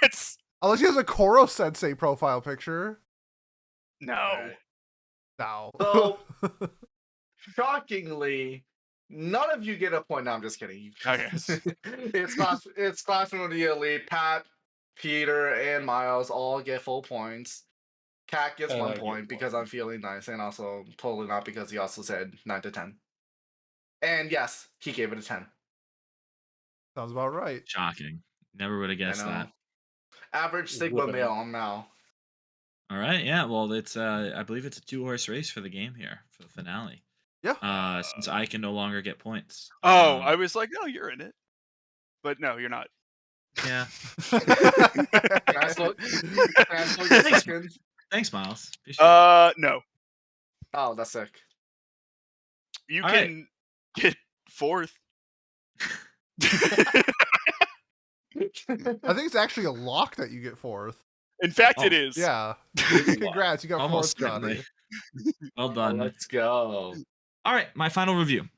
[SPEAKER 3] that's
[SPEAKER 1] Unless he has a Koro Sensei profile picture.
[SPEAKER 3] no.
[SPEAKER 2] Alright.
[SPEAKER 1] No.
[SPEAKER 2] So, shockingly, none of you get a point. No, I'm just kidding.
[SPEAKER 3] Okay.
[SPEAKER 2] It's Classroom of the Elite. Pat, Peter, and Miles all get full points. Cat gets
[SPEAKER 4] And I
[SPEAKER 2] 1
[SPEAKER 4] get
[SPEAKER 2] point because
[SPEAKER 4] one.
[SPEAKER 2] I'm feeling nice, and also totally not because he also said 9 to 10. And yes, he gave it a 10.
[SPEAKER 1] Sounds about right.
[SPEAKER 5] Shocking. Never would have
[SPEAKER 2] I
[SPEAKER 5] guessed
[SPEAKER 2] know.
[SPEAKER 5] that.
[SPEAKER 2] Average Sigma male on Mal.
[SPEAKER 5] All right, yeah. Well, it's I believe it's a 2-horse race for the game here for the finale.
[SPEAKER 1] Yeah.
[SPEAKER 5] Since I can no longer get points.
[SPEAKER 3] Oh, I was like, no, you're in it, but no, you're not.
[SPEAKER 5] Yeah.
[SPEAKER 2] Can I still get
[SPEAKER 5] Thanks.
[SPEAKER 2] second?
[SPEAKER 5] Thanks, Miles. Appreciate it.
[SPEAKER 3] No,
[SPEAKER 2] Oh, that's sick.
[SPEAKER 3] you
[SPEAKER 5] All
[SPEAKER 3] can get fourth.
[SPEAKER 1] I think it's actually a lock that you get fourth.
[SPEAKER 3] In fact, it
[SPEAKER 5] Oh,
[SPEAKER 3] is.
[SPEAKER 1] Yeah. Congrats, you got
[SPEAKER 5] Almost
[SPEAKER 1] fourth, Johnny.
[SPEAKER 5] certainly. Well
[SPEAKER 2] Oh,
[SPEAKER 5] done.
[SPEAKER 2] let's go.
[SPEAKER 5] All right, my final review.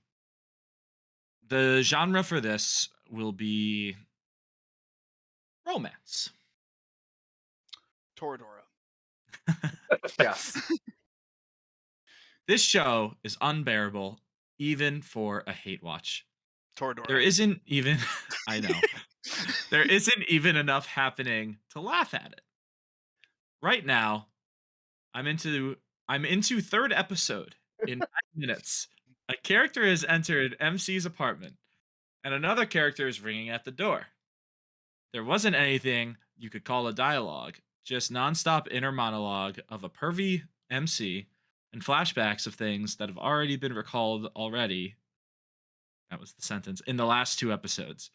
[SPEAKER 5] The genre for this will be romance.
[SPEAKER 3] Toradora.
[SPEAKER 2] Yes.
[SPEAKER 5] This show is unbearable, even for a hate watch.
[SPEAKER 3] Toradora.
[SPEAKER 5] There isn't even, I know, there isn't even enough happening to laugh at it. Right now, I'm into third episode in 9 minutes. A character has entered MC's apartment, and another character is ringing at the door. There wasn't anything you could call a dialogue, just nonstop inner monologue of a pervy MC and flashbacks of things that have already been recalled already. That was the sentence in the last 2 episodes.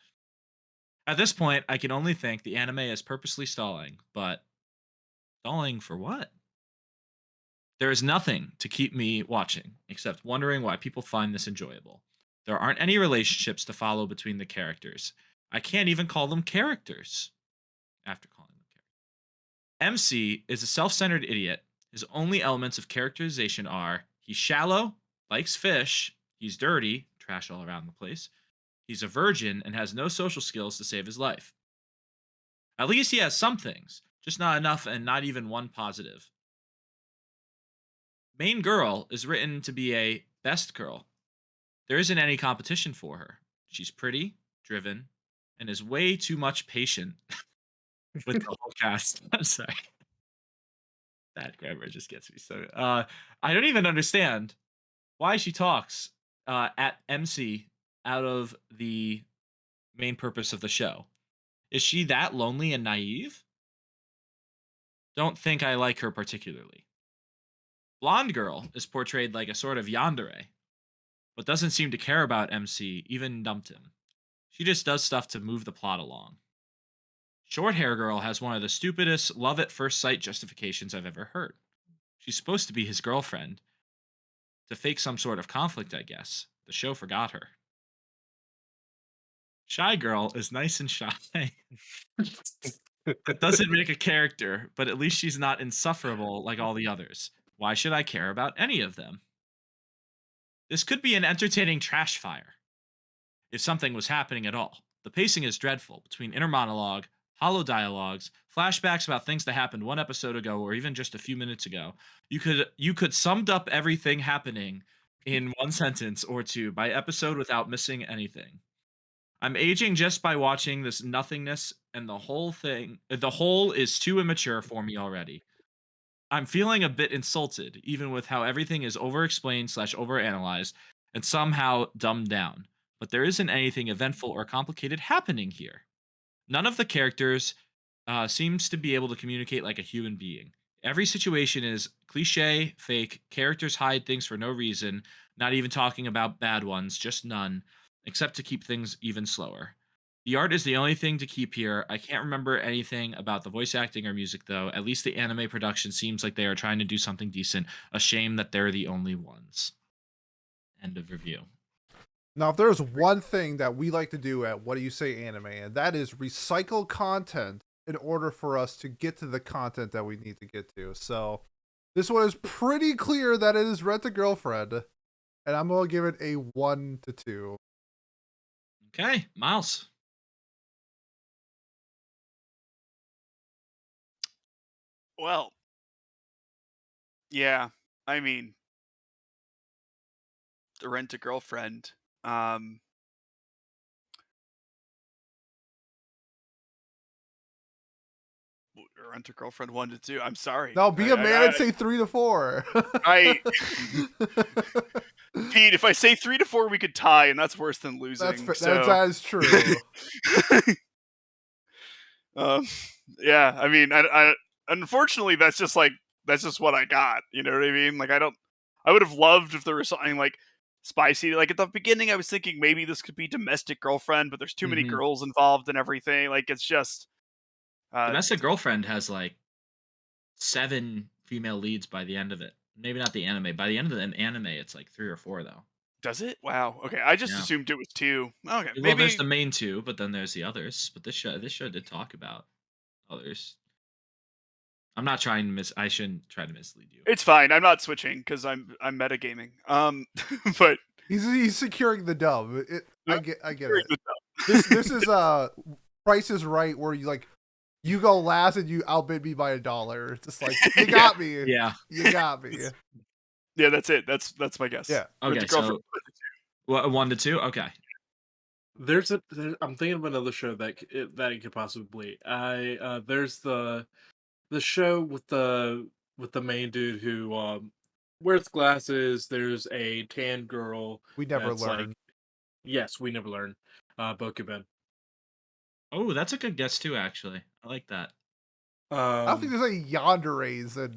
[SPEAKER 5] At this point, I can only think the anime is purposely stalling, but stalling for what? There is nothing to keep me watching except wondering why people find this enjoyable. There aren't any relationships to follow between the characters. I can't even call them characters after calling them characters. MC is a self centered idiot. His only elements of characterization are he's shallow, likes fish, he's dirty, trash all around the place, he's a virgin, and has no social skills to save his life. At least he has some things, just not enough and not even one positive. Main girl is written to be a best girl. There isn't any competition for her. She's pretty, driven, and is way too much patient with the whole cast. I'm sorry. That grammar just gets me so. I don't even understand why she talks at MC out of the main purpose of the show. Is she that lonely and naive? Don't think I like her particularly. Blonde girl is portrayed like a sort of yandere, but doesn't seem to care about MC, even dumped him. She just does stuff to move the plot along. Short hair girl has one of the stupidest love at first sight justifications I've ever heard. She's supposed to be his girlfriend. To fake some sort of conflict, I guess. The show forgot her. Shy girl is nice and shy. That doesn't make a character, but at least she's not insufferable like all the others. Why should I care about any of them? This could be an entertaining trash fire, if something was happening at all. The pacing is dreadful between inner monologue, hollow dialogues, flashbacks about things that happened 1 episode ago or even just a few minutes ago. You could summed up everything happening in one sentence or two by episode without missing anything. I'm aging just by watching this nothingness, and the whole is too immature for me already. I'm feeling a bit insulted, even with how everything is over explained / overanalyzed and somehow dumbed down. but there isn't anything eventful or complicated happening here. None of the characters seems to be able to communicate like a human being. Every situation is cliche, fake. Characters hide things for no reason, not even talking about bad ones, just none, except to keep things even slower. The art is the only thing to keep here. I can't remember anything about the voice acting or music, though. At least the anime production seems like they are trying to do something decent. A shame that they're the only ones. End of review.
[SPEAKER 1] Now, if there's one thing that we like to do at What Do You Say Anime, and that is recycle content in order for us to get to the content that we need to get to. So this one is pretty clear that it is Rent a Girlfriend, and I'm going to give it a 1 to 2.
[SPEAKER 5] Okay, Miles.
[SPEAKER 3] Well, yeah. I mean, the Rent a Girlfriend. Rent a Girlfriend 1 to 2. I'm sorry.
[SPEAKER 1] No, be a man and say 3 to 4.
[SPEAKER 3] Pete, if I say 3 to 4, we could tie, and that's worse than losing.
[SPEAKER 1] That is true.
[SPEAKER 3] Yeah, I mean, I unfortunately that's just what I got. You know what I mean? Like, I would have loved if there was something like spicy. Like at the beginning, I was thinking maybe this could be Domestic Girlfriend, but there's too many girls involved and everything. Like, it's just
[SPEAKER 5] Domestic Girlfriend has like 7 female leads by the end of it. Maybe not the anime. By the end of the anime, it's like 3 or 4 though.
[SPEAKER 3] Does it? Wow. Okay, I just
[SPEAKER 5] Yeah.
[SPEAKER 3] assumed it was 2. Okay,
[SPEAKER 5] Well,
[SPEAKER 3] maybe
[SPEAKER 5] there's the main 2, but then there's the others. But this show did talk about others. I'm not trying to I shouldn't try to mislead you.
[SPEAKER 3] it's fine. I'm not switching because I'm metagaming. But
[SPEAKER 1] he's securing the dub. I get
[SPEAKER 3] securing
[SPEAKER 1] it. This is Price is Right, where you go last and you outbid me by $1. It's just like, you got me.
[SPEAKER 5] Yeah.
[SPEAKER 1] You got me.
[SPEAKER 3] Yeah, that's it. That's my guess.
[SPEAKER 1] Yeah.
[SPEAKER 5] Okay, so 1 to 2. Okay.
[SPEAKER 4] I'm thinking of another show that it could possibly. There's the show with the main dude who wears glasses. There's a tan girl.
[SPEAKER 1] We never
[SPEAKER 4] that's
[SPEAKER 1] learn.
[SPEAKER 4] Yes, we never learn. Bokuben.
[SPEAKER 5] Oh, that's a good guess too. Actually, I like that.
[SPEAKER 1] I don't think there's any yanderes in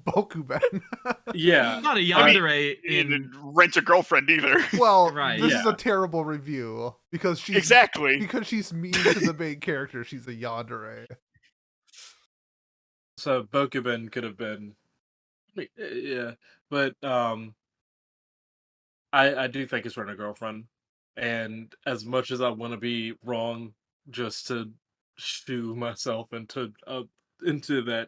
[SPEAKER 1] Bokuben.
[SPEAKER 4] Yeah,
[SPEAKER 5] not a yandere in
[SPEAKER 3] Rent a Girlfriend either.
[SPEAKER 1] Well,
[SPEAKER 5] right,
[SPEAKER 1] this is a terrible review because she's because she's mean to the main character. She's a yandere.
[SPEAKER 4] So Bokuben could have been, yeah, but I do think it's Rent a Girlfriend, and as much as I want to be wrong, just to shoo myself into that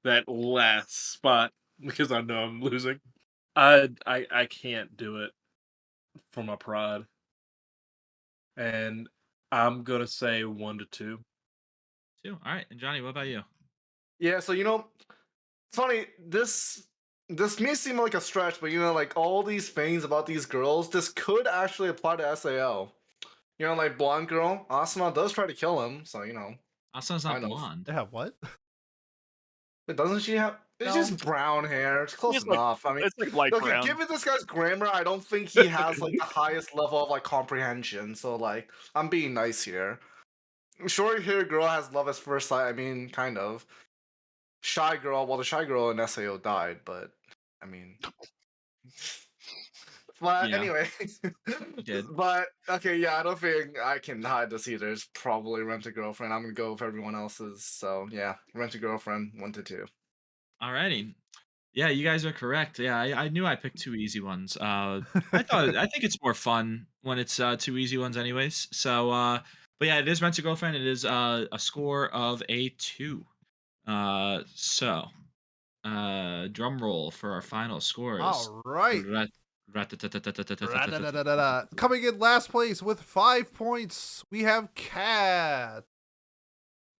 [SPEAKER 4] that last spot because I know I'm losing, I can't do it for my pride, and I'm gonna say 1 to 2.
[SPEAKER 5] 2. All right, and Johnny, what about you?
[SPEAKER 2] Yeah, so it's funny. This may seem like a stretch, but like all these things about these girls, this could actually apply to SAO. Like blonde girl, Asuna does try to kill him, so
[SPEAKER 5] Asuna's not blonde.
[SPEAKER 1] Yeah, what?
[SPEAKER 2] But doesn't she have? It's just brown hair. It's close enough. I mean,
[SPEAKER 3] it's like light brown.
[SPEAKER 2] Given this guy's grammar, I don't think he has like the highest level of comprehension. So I'm being nice here. Short-haired girl has love at first sight. I mean, kind of. Shy girl. Well, the shy girl in SAO died, but I mean. But anyway, but okay, yeah, I don't think I can hide this either. It's probably Rent a Girlfriend. I'm gonna go with everyone else's. So yeah, Rent a Girlfriend 1 to 2.
[SPEAKER 5] Alrighty, yeah, you guys are correct. Yeah, I knew I picked 2 easy ones. I think it's more fun when it's 2 easy ones, anyways. So, but yeah, it is Rent a Girlfriend. It is a score of a 2. So, drum roll for our final scores.
[SPEAKER 1] All right. Coming in last place with 5 points, we have Cat.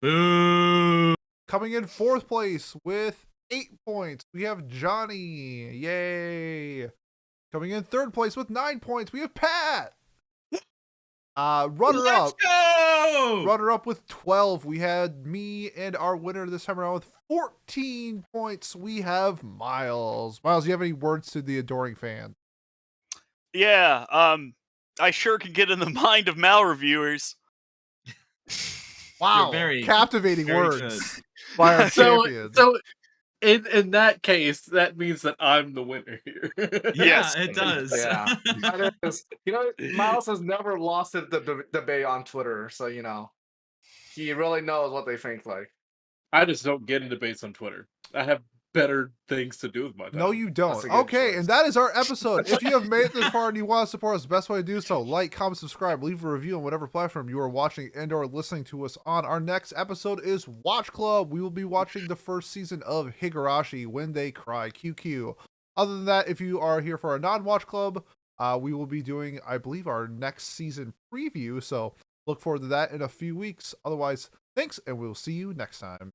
[SPEAKER 5] Boo!
[SPEAKER 1] Coming in 4th place with 8 points, we have Johnny. Yay! Coming in 3rd place with 9 points, we have Pat. Runner up with 12. We had me, and our winner this time around with 14 points. We have Miles. Miles, do you have any words to the adoring fan?
[SPEAKER 3] Yeah. I sure can get in the mind of Mal reviewers.
[SPEAKER 1] Wow,
[SPEAKER 5] very-
[SPEAKER 1] captivating
[SPEAKER 5] very
[SPEAKER 1] words by our
[SPEAKER 4] So,
[SPEAKER 1] champion.
[SPEAKER 4] so in that case, that means that I'm the winner here.
[SPEAKER 3] Yes.
[SPEAKER 5] Yeah, it does.
[SPEAKER 2] Yeah. That is, Miles has never lost a debate on Twitter, so he really knows what they think like.
[SPEAKER 4] I just don't get into debates on Twitter. I have better things to do with my time.
[SPEAKER 1] No, you don't.
[SPEAKER 2] a good
[SPEAKER 1] Okay,
[SPEAKER 2] choice.
[SPEAKER 1] and that is our episode. If you have made it this far and you want to support us, the best way to do so, like, comment, subscribe, leave a review on whatever platform you are watching and or listening to us on. Our next episode is Watch Club. We will be watching the first season of Higurashi, When They Cry, QQ. Other than that, if you are here for a non-Watch Club, we will be doing, I believe, our next season preview. So look forward to that in a few weeks. Otherwise, thanks, and we'll see you next time.